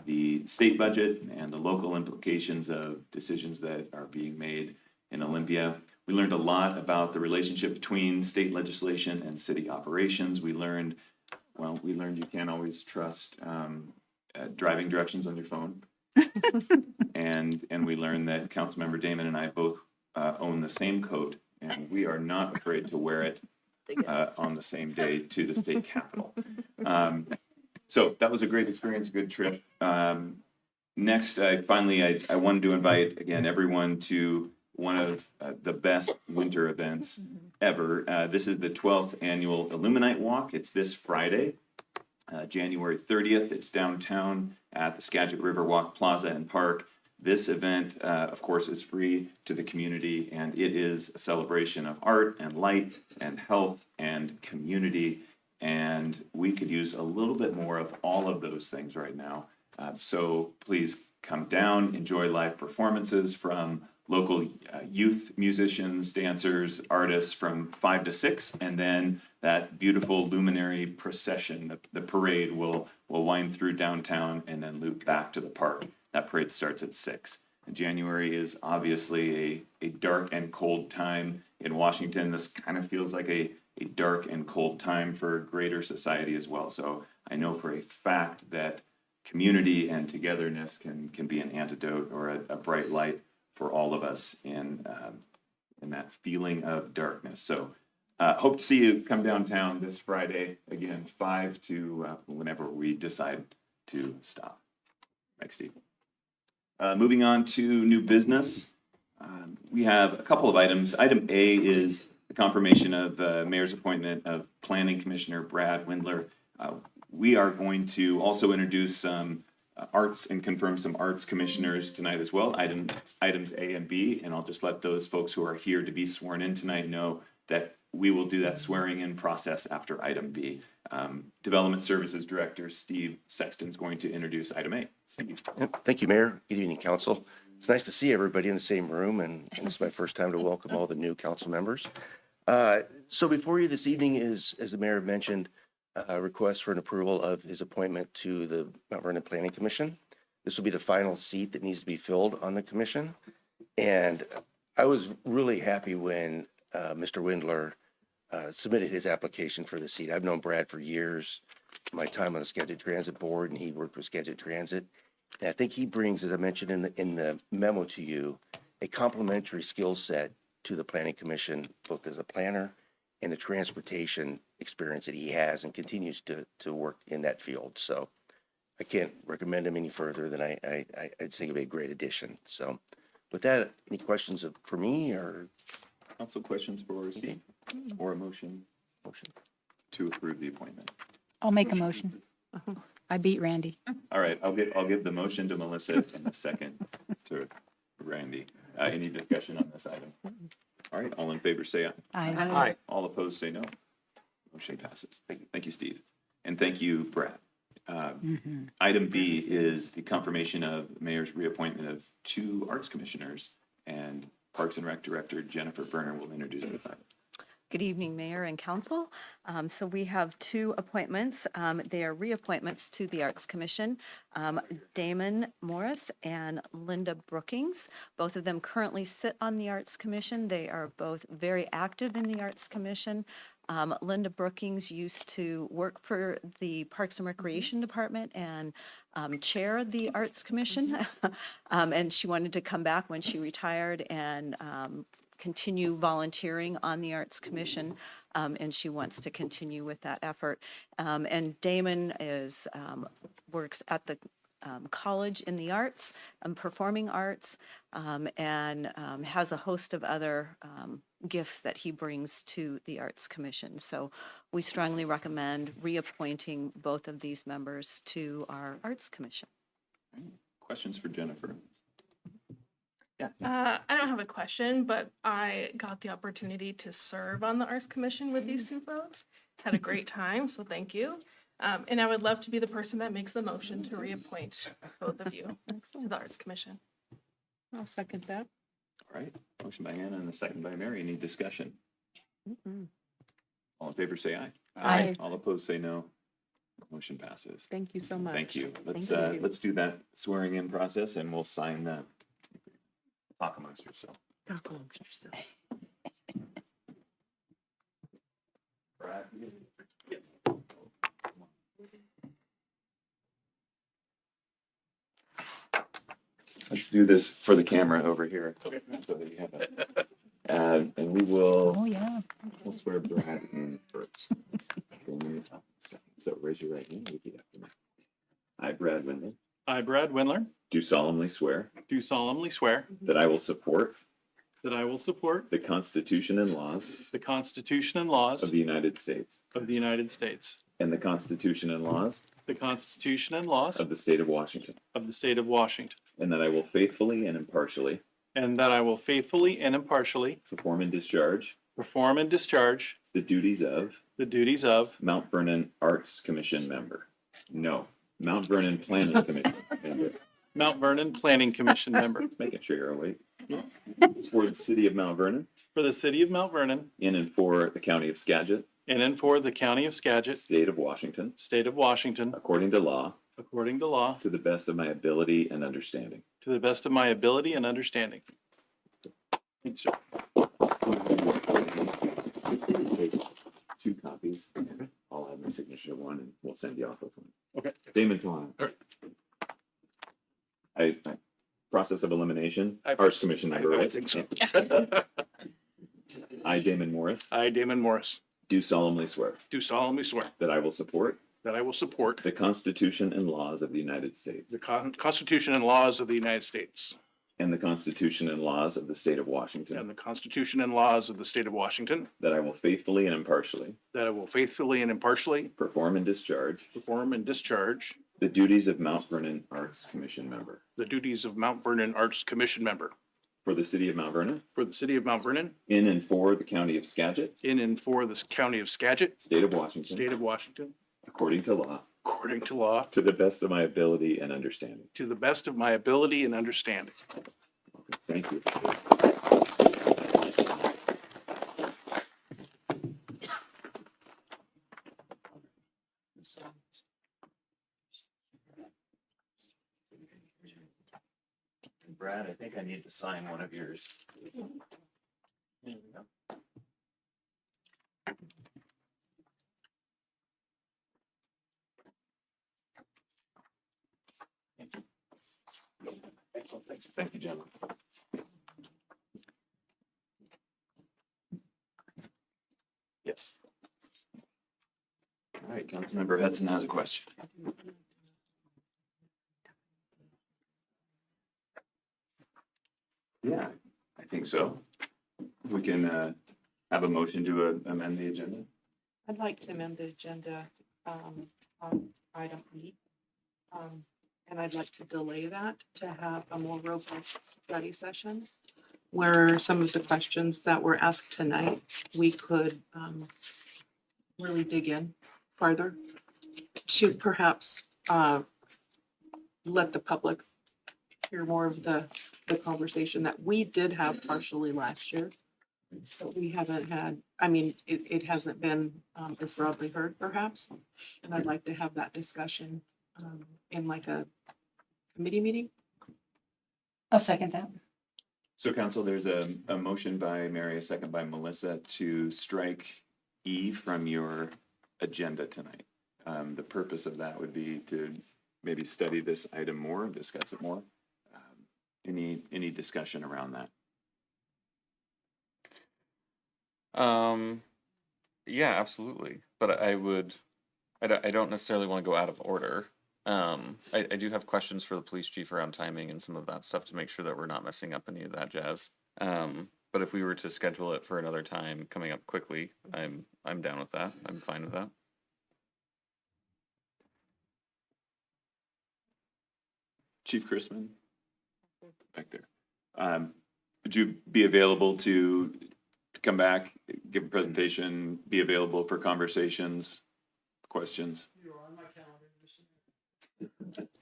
the state budget and the local implications of decisions that are being made in Olympia. We learned a lot about the relationship between state legislation and city operations. We learned you can't always trust driving directions on your phone. and we learned that Councilmember Damon and I both own the same coat, and we are not afraid to wear it on the same day to the state capitol. So that was a great experience, a good trip. Next, I wanted to invite, again, everyone to one of the best winter events ever. This is the 12th annual Illuminate Walk. It's this Friday, January 30th. It's downtown at the Skagit Riverwalk Plaza and Park. This event, of course, is free to the community, and it is a celebration of art and light and health and community. And we could use a little bit more of all of those things right now. So please come down, enjoy live performances from local youth musicians, dancers, artists from 5 to 6, and then that beautiful luminary procession, the parade will wind through downtown and then loop back to the park. That parade starts at 6. And January is obviously a dark and cold time in Washington. This kind of feels like a dark and cold time for greater society as well. So I know for a fact that community and togetherness can be an antidote or a bright light for all of us in that feeling of darkness. So hope to see you come downtown this Friday, again, 5 to whenever we decide to stop. Thanks, Steve. Moving on to new business. We have a couple of items. Item A is the confirmation of Mayor's appointment of Planning Commissioner Brad Windler. We are going to also introduce some arts and confirm some arts commissioners tonight as well, items A and B, and I'll just let those folks who are here to be sworn in tonight know that we will do that swearing in process after item B. Development Services Director Steve Sexton is going to introduce item A. Steve. Thank you, Mayor. Good evening, Council. It's nice to see everybody in the same room, and it's my first time to welcome all the new council members. So before you this evening is, as the Mayor mentioned, a request for an approval of his appointment to the Mount Vernon Planning Commission. This will be the final seat that needs to be filled on the commission. And I was really happy when Mr. Windler submitted his application for the seat. I've known Brad for years, my time on the Skagit Transit Board, and he worked with Skagit Transit. And I think he brings, as I mentioned in the memo to you, a complementary skill set to the Planning Commission, both as a planner and the transportation experience that he has and continues to work in that field. So I can't recommend him any further than I'd think it'd be a great addition. So with that, any questions for me or? Council questions for Steve or a motion? Motion to approve the appointment. I'll make a motion. I beat Randy. All right, I'll give the motion to Melissa and the second to Randy. Any discussion on this item? All right, all in favor say aye. Aye. Aye. All opposed say no. Motion passes. Thank you, Steve. And thank you, Brad. Item B is the confirmation of mayor's reappointment of 2 arts commissioners, and Parks and Rec Director Jennifer Berner will introduce this item. Good evening, Mayor and Council. So we have 2 appointments. They are reappointments to the Arts Commission. Damon Morris and Linda Brookings. Both of them currently sit on the Arts Commission. They are both very active in the Arts Commission. Linda Brookings used to work for the Parks and Recreation Department and chair the Arts Commission. And she wanted to come back when she retired and continue volunteering on the Arts Commission, and she wants to continue with that effort. And Damon works at the college in the arts, performing arts, and has a host of other gifts that he brings to the Arts Commission. So we strongly recommend reappointing both of these members to our Arts Commission. Questions for Jennifer? I don't have a question, but I got the opportunity to serve on the Arts Commission with these 2 folks. Had a great time, so thank you. And I would love to be the person that makes the motion to reappoint both of you to the Arts Commission. I'll second that. All right, motion by Anna and a second by Mary. Any discussion? All in favor, say aye. Aye. All opposed, say no. Motion passes. Thank you so much. Thank you. Thank you. Let's do that swearing in process, and we'll sign that. Talk amongst yourself. Talk amongst yourself. Brad? Let's do this for the camera over here. Okay. So that you have it. And we will. Oh, yeah. We'll swear Brad in first. So raise your right hand. Repeat after me. I, Brad Windler, I, Brad Windler, do solemnly swear do solemnly swear that I will support that I will support the Constitution and laws the Constitution and laws of the United States of the United States, and the Constitution and laws the Constitution and laws of the State of Washington, of the State of Washington, and that I will faithfully and impartially and that I will faithfully and impartially perform and discharge perform and discharge the duties of the duties of Mount Vernon Arts Commission member. No, Mount Vernon Planning Commission member. Mount Vernon Planning Commission member Making sure you're awake. For the city of Mount Vernon, for the city of Mount Vernon, in and for the county of Skagit, in and for the county of Skagit, state of Washington, state of Washington, according to law, according to law, to the best of my ability and understanding. to the best of my ability and understanding. Thanks, sir. 2 copies. I'll have my signature one, and we'll send you off with one. Okay. Damon Tuan. All right. Process of elimination, I- Arts Commission I member, right? think so. I, Damon Morris, I, Damon Morris, do solemnly swear do solemnly swear that I will support that I will support the Constitution and laws of the United States the Constitution and laws of the United States and the Constitution and laws of the State of and Washington, the Constitution and laws of the State of Washington, that I will faithfully and impartially that I will faithfully and impartially perform and discharge perform and discharge the duties of Mount Vernon Arts Commission member the duties of Mount Vernon Arts Commission member for the city of Mount Vernon, for the city of Mount Vernon, in and for the county of Skagit, in and for the county of Skagit, state of Washington, state of Washington, according to law, according to law, to the best of my ability and understanding. to the best of my ability and understanding. Okay, thank you. Brad, I think I need to sign one of yours. There we go. Excellent, thanks. Thank you, gentlemen. Yes. All right, Councilmember Hudson has a question. Yeah, I think so. We can have a motion to amend the agenda. I'd like to amend the agenda on item E. And I'd like to delay that to have a more robust study session where some of the questions that were asked tonight, we could really dig in farther to perhaps let the public hear more of the conversation that we did have partially last year. But we haven't had, I mean, it hasn't been as broadly heard perhaps. And I'd like to have that discussion in like a committee meeting. I'll second that. So council, there's a motion by Mary, a second by Melissa to strike E from your agenda tonight. The purpose of that would be to maybe study this item more, discuss it more. Any discussion around that? Yeah, absolutely. But I don't necessarily want to go out of order. I do have questions for the police chief around timing and some of that stuff to make sure that we're not messing up any of that jazz. But if we were to schedule it for another time coming up quickly, I'm down with that. I'm fine with that. Chief Chrisman, back there. Would you be available to come back, give a presentation, be available for conversations, questions?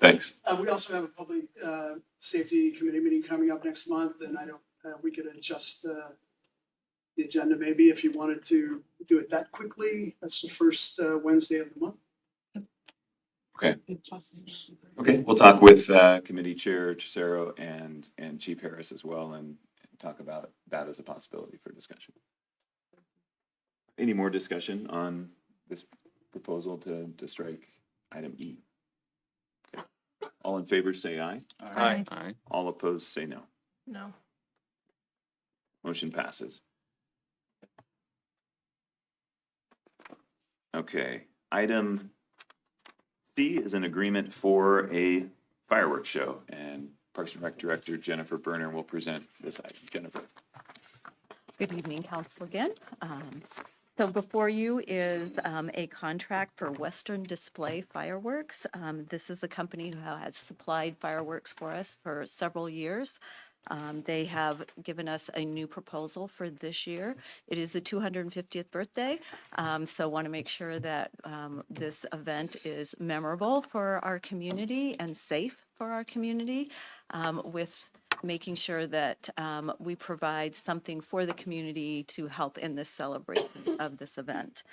Thanks. We also have a public safety committee meeting coming up next month, and I don't, we could adjust the agenda maybe if you wanted to do it that quickly. That's the first Wednesday of the month. Okay. Okay, we'll talk with Committee Chair Cicero and Chief Harris as well and talk about that as a possibility for discussion. Any more discussion on this proposal to strike item E? Okay. All in favor, say aye. Aye. Aye. All opposed, say no. No. Motion passes. Okay, item C is an agreement for a fireworks show, and Parks and Rec Director Jennifer Berner will present this item. Jennifer. Good evening, Council, again. So before you is a contract for Western Display Fireworks. This is a company who has supplied fireworks for us for several years. They have given us a new proposal for this year. It is the 250th birthday, so want to make sure that this event is memorable for our community and safe for our community, with making sure that we provide something for the community to help in this celebration of this event.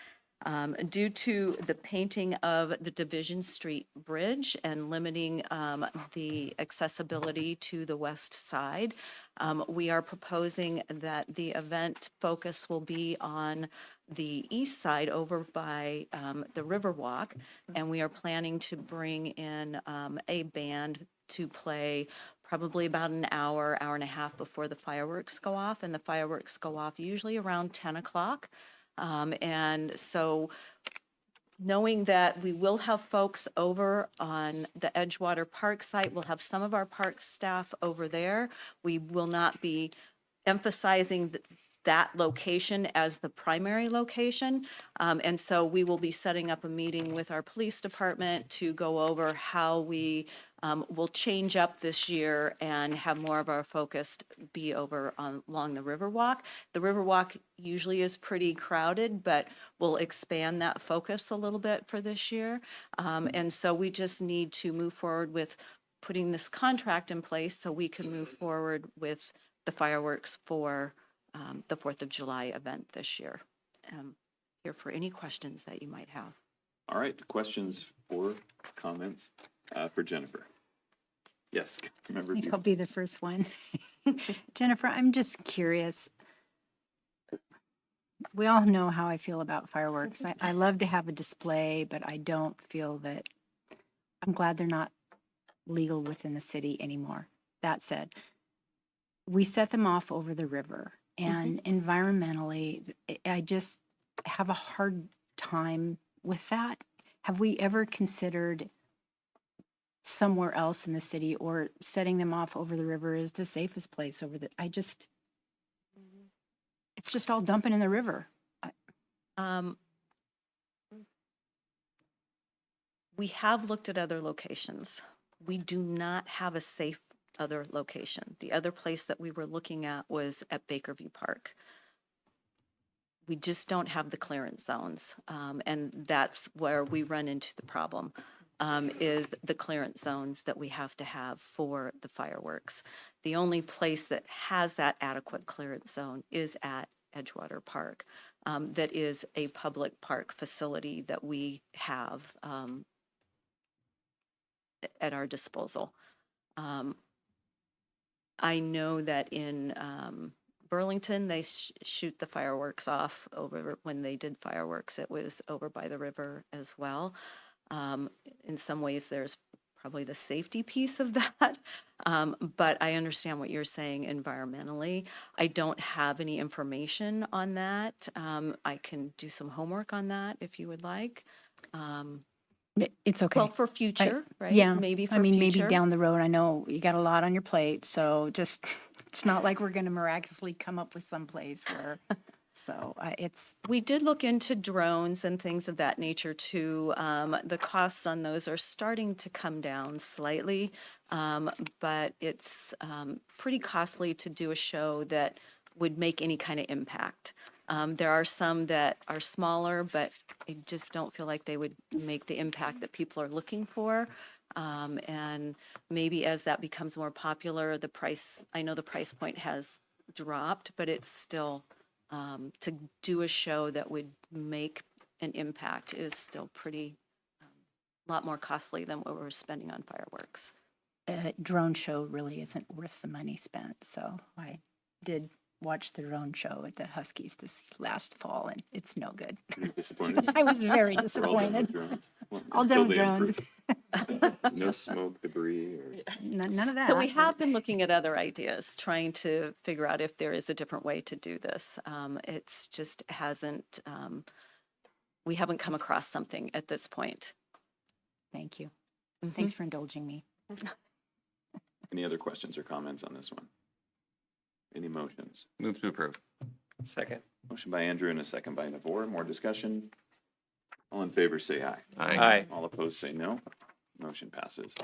Due to the painting of the Division Street Bridge and limiting the accessibility to the west side, we are proposing that the event focus will be on the east side over by the Riverwalk, and we are planning to bring in a band to play probably about an hour, hour and a half before the fireworks go off, and the fireworks go off usually around 10 o'clock. And so knowing that we will have folks over on the Edgewater Park site, we'll have some of our park staff over there. We will not be emphasizing that location as the primary location. And so we will be setting up a meeting with our police department to go over how we will change up this year and have more of our focus be over along the Riverwalk. The Riverwalk usually is pretty crowded, but we'll expand that focus a little bit for this year. And so we just need to move forward with putting this contract in place so we can move forward with the fireworks for the 4th of July event this year. Here for any questions that you might have. All right, questions or comments for Jennifer? Yes, I Councilmember. think I'll be the first one. Jennifer, I'm just curious. We all know how I feel about fireworks. I love to have a display, but I don't feel that, I'm glad they're not legal within the city anymore. That said, we set them off over the river, and environmentally, I just have a hard time with that. Have we ever considered somewhere else in the city, or setting them off over the river is the safest place over the, it's just all dumping in the river. We have looked at other locations. We do not have a safe other location. The other place that we were looking at was at Bakerview Park. we just don't have the clearance zones. And that's where we run into the problem, is the clearance zones that we have to have for the fireworks. The only place that has that adequate clearance zone is at Edgewater Park. That is a public park facility that we have at our disposal. I know that in Burlington, they shoot the fireworks off over, when they did fireworks, it was over by the river as well. In some ways, there's probably the safety piece of that. But I understand what you're saying environmentally. I don't have any information on that. I can do some homework on that if you would like. It's okay. Well, for future, right? Yeah. Maybe for I mean, future. maybe down the road. I know you got a lot on your plate, so just, it's not like we're going to miraculously come up with some place where, so it's. We did look into drones and things of that nature too. The costs on those are starting to come down slightly, but it's pretty costly to do a show that would make any kind of impact. There are some that are smaller, but I just don't feel like they would make the impact that people are looking for. And maybe as that becomes more popular, the price, I know the price point has dropped, but it's still, to do a show that would make an impact is still pretty, a lot more costly than what we're spending on fireworks. A drone show really isn't worth the money spent, so I did watch the drone show at the Huskies this last fall, and it's no good. You're disappointed? I was very We're all done with disappointed. drones. Well, All until done with they drones. improve. No smoke, debris, or None of that. So we have been looking at other ideas, trying to figure out if there is a different way to do this. It's just hasn't, we haven't come across something at this point. Thank you. Thanks for indulging me. any other questions or comments on this one? Any motions? Move to approve. Second. Motion by Andrew and a second by Navor. More discussion? All in favor, say aye. Aye. All opposed, say no. Motion passes.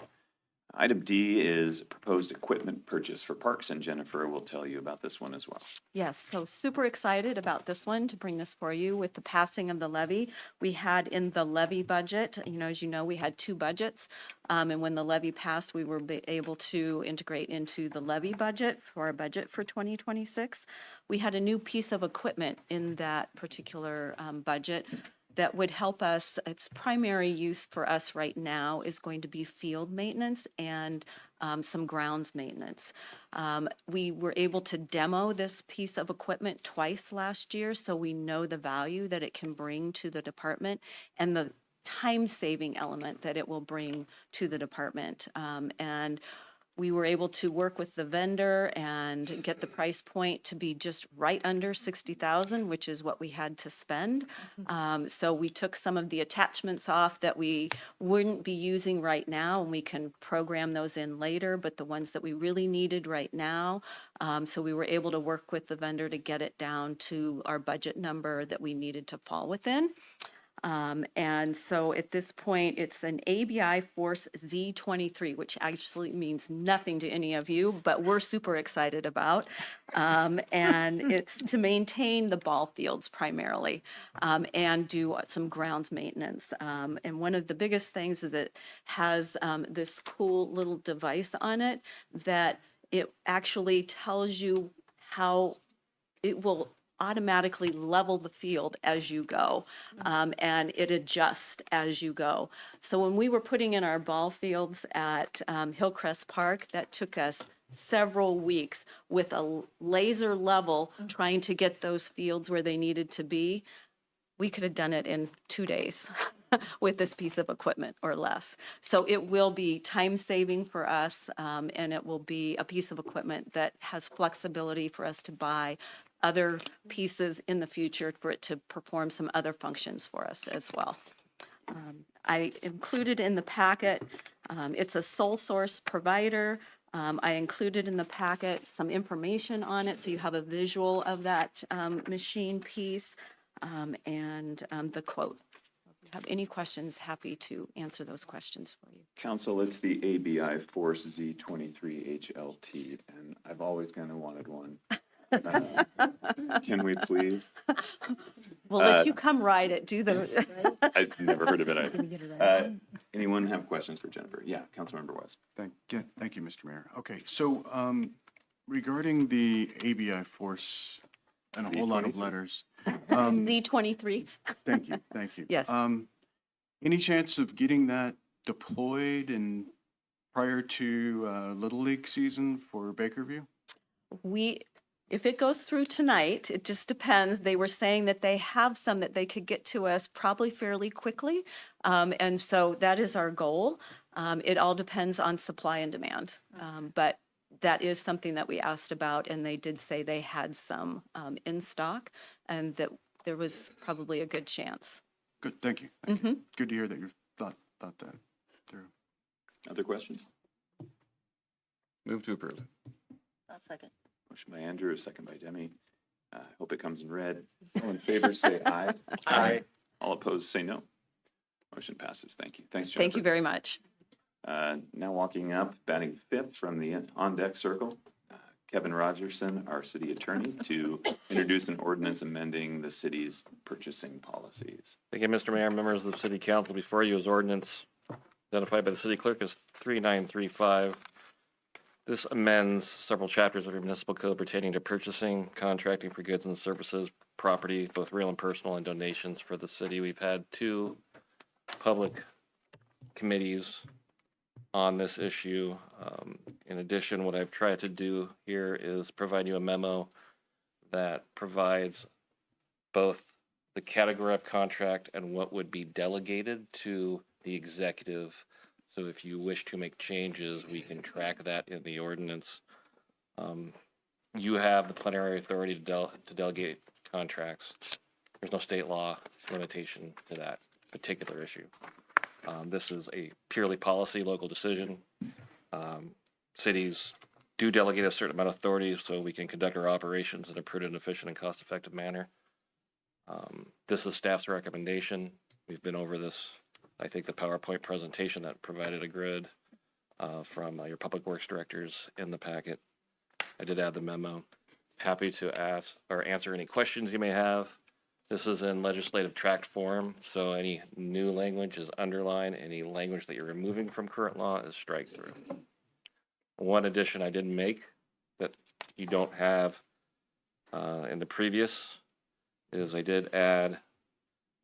Item D is proposed equipment purchase for parks, and Jennifer will tell you about this one as well. Yes, so super excited about this one to bring this for you with the passing of the levy. We had in the levy budget, as you know, we had two budgets. And when the levy passed, we were able to integrate into the levy budget for our budget for 2026. We had a new piece of equipment in that particular budget that would help us. Its primary use for us right now is going to be field maintenance and some grounds maintenance. We were able to demo this piece of equipment twice last year, so we know the value that it can bring to the department and the time-saving element that it will bring to the department. And we were able to work with the vendor and get the price point to be just right under 60,000, which is what we had to spend. So we took some of the attachments off that we wouldn't be using right now, and we can program those in later, but the ones that we really needed right now. So we were able to work with the vendor to get it down to our budget number that we needed to fall within. And so at this point, it's an ABI Force Z23, which actually means nothing to any of you, but we're super excited about. And it's to maintain the ball fields primarily, and do some grounds maintenance. And one of the biggest things is it has this cool little device on it that it actually tells you how it will automatically level the field as you go, and it adjusts as you go. So when we were putting in our ball fields at Hillcrest Park, that took us several weeks with a laser level trying to get those fields where they needed to be. We could have done it in 2 days with this piece of equipment or less. So it will be time saving for us, and it will be a piece of equipment that has flexibility for us to buy other pieces in the future for it to perform some other functions for us as well. I included in the packet, it's a sole source provider. I included in the packet some information on it so you have a visual of that machine piece and the quote. So if you have any questions, happy to answer those questions for you. Council, it's the ABI Force Z23 HLT, and I've always kind of wanted one. Can we please? We'll let you come ride it, do the. I've never heard of it either. Anyone have questions for Jennifer? Yeah, Councilmember West. Thank you, Mr. Mayor. Okay, so regarding the ABI force and a whole lot of letters. Z23. Thank you. Yes. Any chance of getting that deployed and prior to Little League season for Bakerview? If it goes through tonight, it just depends. They were saying that they have some that they could get to us probably fairly quickly. And so that is our goal. It all depends on supply and demand. But that is something that we asked about, and they did say they had some in stock and that there was probably a good chance. Good, thank you. Thank you. Good to hear that you've thought that through. Other questions? Move to approve. I'll second. Motion by Andrew, second by Demi. Hope it comes in red. All in favor, say aye. Aye. All opposed, say no. Motion passes. Thank you. Thanks, Jennifer. Thank you very much. Now walking up, batting fifth from the on-deck circle, Kevin Rogerson, our city attorney, to introduce an ordinance amending the city's purchasing policies. Thank you, Mr. Mayor, members of the city council. Before you is ordinance identified by the city clerk as 3935. This amends several chapters of your municipal code pertaining to purchasing, contracting for goods and services, property, both real and personal, and donations for the city. We've had 2 public committees on this issue. In addition, what I've tried to do here is provide you a memo that provides both the category of contract and what would be delegated to the executive. So if you wish to make changes, we can track that in the ordinance. You have the plenary authority to delegate contracts. There's no state law limitation to that particular issue. This is a purely policy local decision. Cities do delegate a certain amount of authority so we can conduct our operations in a prudent, efficient, and cost-effective manner. This is staff's recommendation. We've been over this, I think, the PowerPoint presentation that provided a grid from your public works directors in the packet. I did add the memo. Happy to ask or answer any questions you may have. This is in legislative tract form, so any new language is underlined. Any language that you're removing from current law is strike through. One addition I didn't make that you don't have in the previous is I did add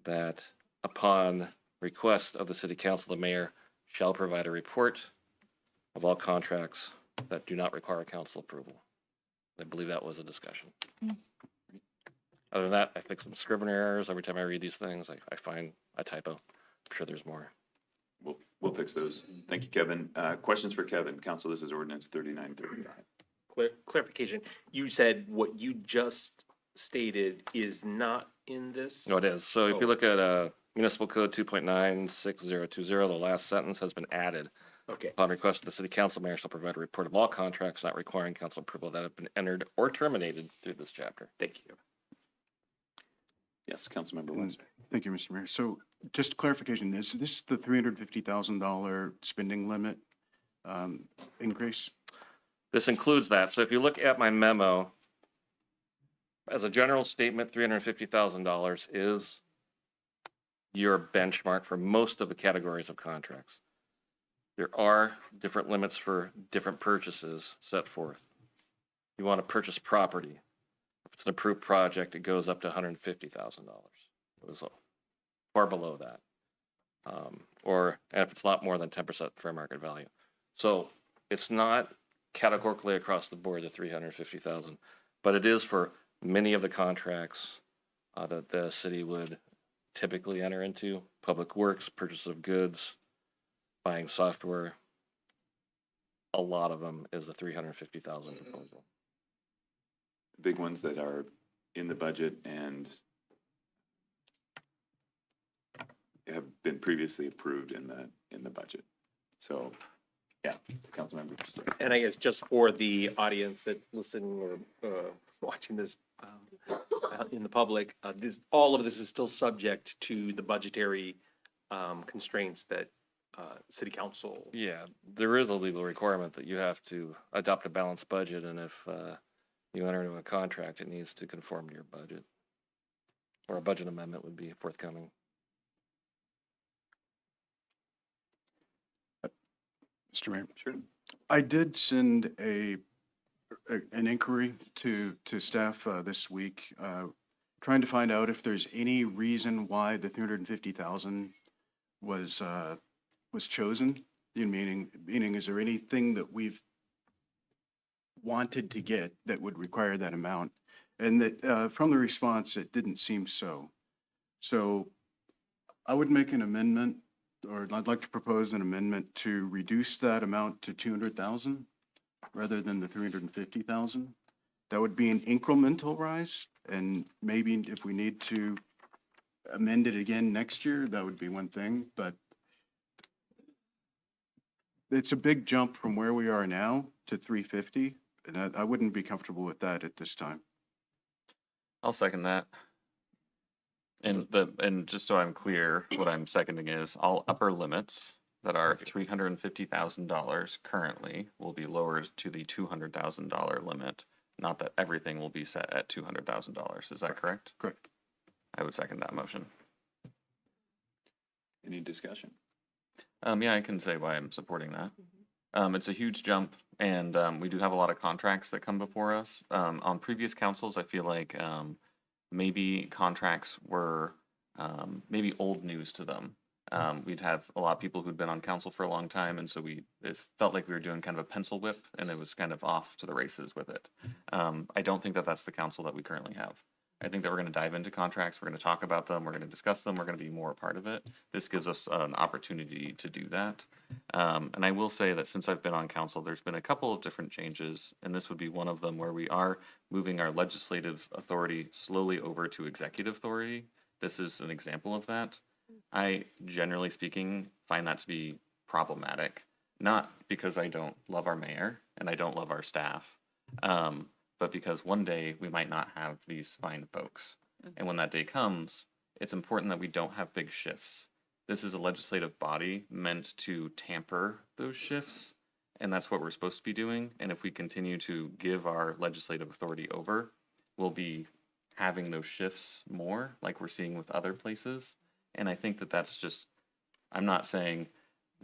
that upon request of the city council, the mayor shall provide a report of all contracts that do not require council approval. I believe that was a discussion. Other than that, I fix some scrivener errors. Every time I read these things, I find a typo. I'm sure there's more. We'll fix those. Thank you, Kevin. Questions for Kevin? Council, this is ordinance 3935. Clarification, you said what you just stated is not in this? No, it is. So if you look at Municipal Code 2.96020, the last sentence has been added. Okay. Upon request of the city council, mayor shall provide a report of all contracts not requiring council approval that have been entered or terminated through this chapter. Thank you. Yes, Councilmember West. Thank you, Mr. Mayor. So just clarification, is this the $350,000 spending limit increase? This includes that. So if you look at my memo, as a general statement, $350,000 is your benchmark for most of the categories of contracts. There are different limits for different purchases set forth. You want to purchase property. If it's an approved project, it goes up to $150,000. It was far below that. And if it's not more than 10% fair market value. So it's not categorically across the board, the $350,000, but it is for many of the contracts that the city would typically enter into: public works, purchase of goods, buying software. A lot of them is a $350,000 proposal. The big ones that are in the budget and have been previously approved in the budget. So, yeah, Councilmember. And I guess just for the audience that's listening or watching this in the public, all of this is still subject to the budgetary constraints that city council. Yeah, there is a legal requirement that you have to adopt a balanced budget, and if you enter into a contract, it needs to conform to your budget. Or a budget amendment would be forthcoming. Mr. Mayor? Sure. I did send an inquiry to staff this week, trying to find out if there's any reason why the 350,000 was chosen. Meaning, is there anything that we've wanted to get that would require that amount? And that from the response, it didn't seem so. So I would make an amendment, or I'd like to propose an amendment to reduce that amount to 200,000 rather than the 350,000. That would be an incremental rise, and maybe if we need to amend it again next year, that would be one thing, but it's a big jump from where we are now to 350, and I wouldn't be comfortable with that at this time. I'll second that. And just so I'm clear, what I'm seconding is all upper limits that are $350,000 currently will be lowered to the $200,000 limit, not that everything will be set at $200,000. Is that correct? Correct. I would second that motion. Any discussion? Yeah, I can say why I'm supporting that. It's a huge jump, and we do have a lot of contracts that come before us. On previous councils, I feel like maybe contracts were maybe old news to them. We'd have a lot of people who'd been on council for a long time, and so it felt like we were doing kind of a pencil whip, and it was kind of off to the races with it. I don't think that that's the council that we currently have. I think that we're going to dive into contracts, we're going to talk about them, we're going to discuss them, we're going to be more a part of it. This gives us an opportunity to do that. And I will say that since I've been on council, there's been a couple of different changes, and this would be one of them where we are moving our legislative authority slowly over to executive authority. This is an example of that. I, generally speaking, find that to be problematic, not because I don't love our mayor and I don't love our staff, but because one day we might not have these fine folks. And when that day comes, it's important that we don't have big shifts. This is a legislative body meant to tamper those shifts, and that's what we're supposed to be doing. And if we continue to give our legislative authority over, we'll be having those shifts more, like we're seeing with other places. And I think that that's just, I'm not saying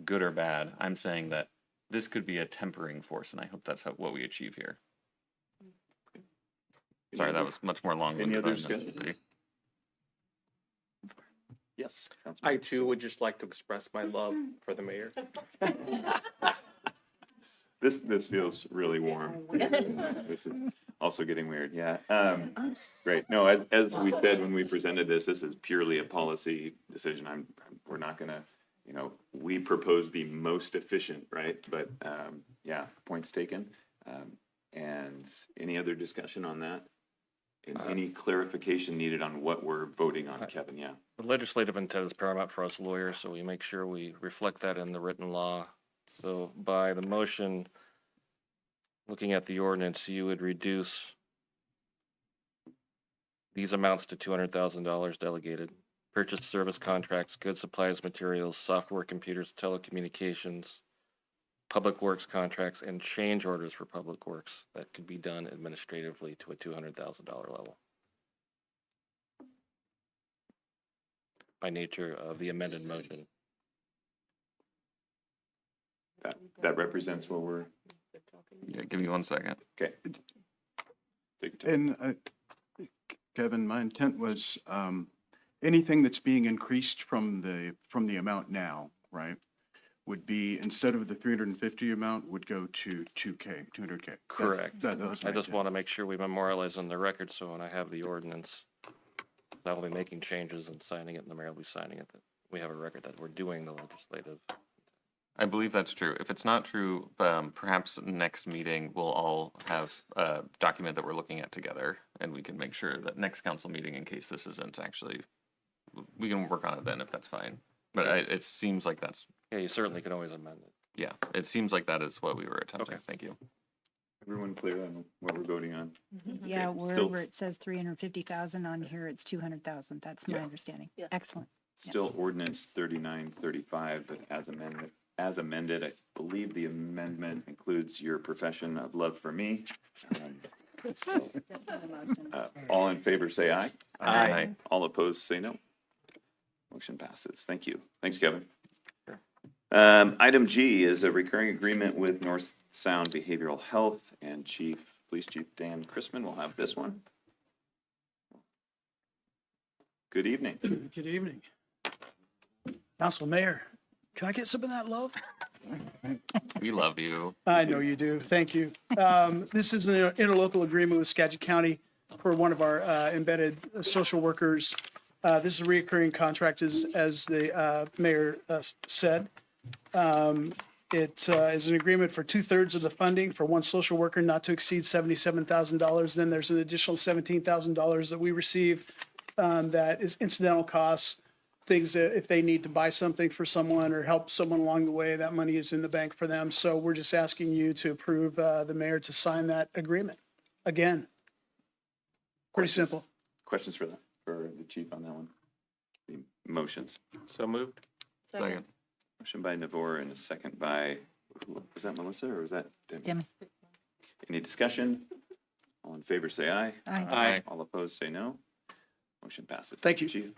good or bad. I'm saying that this could be a tempering force, and I hope that's what we achieve here. Sorry, that was much more long-winded. Any other than it should discussion? be. Yes. I too would just like to express my love for the mayor. This feels really warm. This is also getting weird. Yeah. Great. No, as we said when we presented this is purely a policy decision. We're not gonna, we propose the most efficient, right? But yeah, points taken. And any other discussion on that? And any clarification needed on what we're voting on, Kevin? Yeah. The legislative intent is paramount for us lawyers, so we make sure we reflect that in the written law. So by the motion, looking at the ordinance, you would reduce these amounts to $200,000 delegated. Purchase service contracts, goods, supplies, materials, software, computers, telecommunications, public works contracts, and change orders for public works that could be done administratively to a $200,000 level. By nature of the amended motion. That represents what we're. Yeah, give me 1 second. Okay. And Kevin, my intent was anything that's being increased from the amount now, right, would be, instead of the 350 amount, would go to 200K. Correct. That was my I just intent. want to make sure we memorialize on the record, so when I have the ordinance, I will be making changes and signing it, and the mayor will be signing it, that we have a record that we're doing the legislative. I believe that's true. If it's not true, perhaps next meeting, we'll all have a document that we're looking at together, and we can make sure that next council meeting, in case this isn't actually, we can work on it then if that's fine. But it seems like that's. Yeah, you certainly can always amend it. Yeah, it seems like that is what we were attempting. Okay. Thank you. Everyone clear on what we're voting on? Yeah, Okay, wherever it says 350,000 on here, it's 200,000. That's my Yeah. understanding. Excellent. Still ordinance 3935, but as amended, I believe the amendment includes your profession of love for me. All in favor, say aye. Aye. All opposed, say no. Motion passes. Thank you. Thanks, Kevin. Sure. Item G is a recurring agreement with North Sound Behavioral Health, and Police Chief Dan Chrisman will have this one. Good evening. Good evening. Council Mayor, can I get some of that love? We love you. I know you do. Thank you. This is an interlocal agreement with Skagit County for one of our embedded social workers. This is a reoccurring contract, as the mayor said. It is an agreement for 2/3 of the funding for one social worker, not to exceed $77,000. Then there's an additional $17,000 that we receive that is incidental costs, things that if they need to buy something for someone or help someone along the way, that money is in the bank for them. So we're just asking you to approve the mayor to sign that agreement. Again, pretty simple. Questions for the chief on that one? Motions. So moved. Second. Motion by Navor and a second by, was that Melissa or was that Demi? Demi. Any discussion? All in favor, say aye. Aye. All opposed, say no. Motion passes. Thank you. Chief.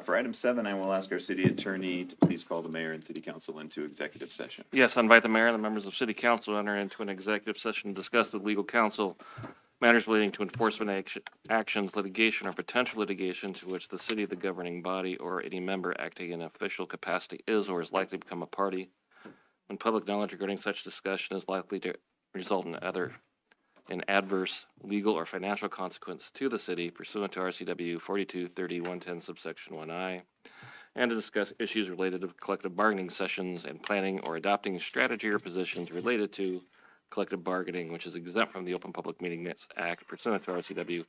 For item 7, I will ask our city attorney to please call the mayor and city council into executive session. Yes, I invite the mayor and the members of city council to enter into an executive session to discuss with legal counsel matters relating to enforcement actions, litigation, or potential litigation to which the city, the governing body, or any member acting in official capacity is or is likely to become a party. When public knowledge regarding such discussion is likely to result in adverse legal or financial consequence to the city pursuant to RCW 4230-110 subsection 1I, and to discuss issues related to collective bargaining sessions and planning or adopting strategy or positions related to collective bargaining, which is exempt from the Open Public Meetings Act pursuant to RCW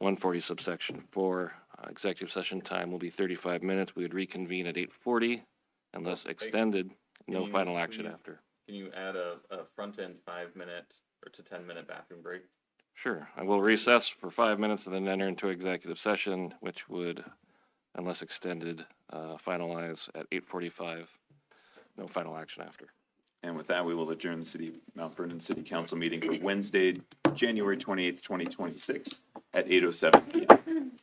4230-140 subsection 4. Executive session time will be 35 minutes. We would reconvene at 8:40 unless extended. No final action after. Can you add a front-end 5-minute or to 10-minute bathroom break? Sure. I will recess for 5 minutes and then enter into executive session, which would, unless extended, finalize at 8:45. No final action after. And with that, we will adjourn the Mount Vernon City Council meeting for Wednesday, January 28th, 2026 at 8:07 p.m.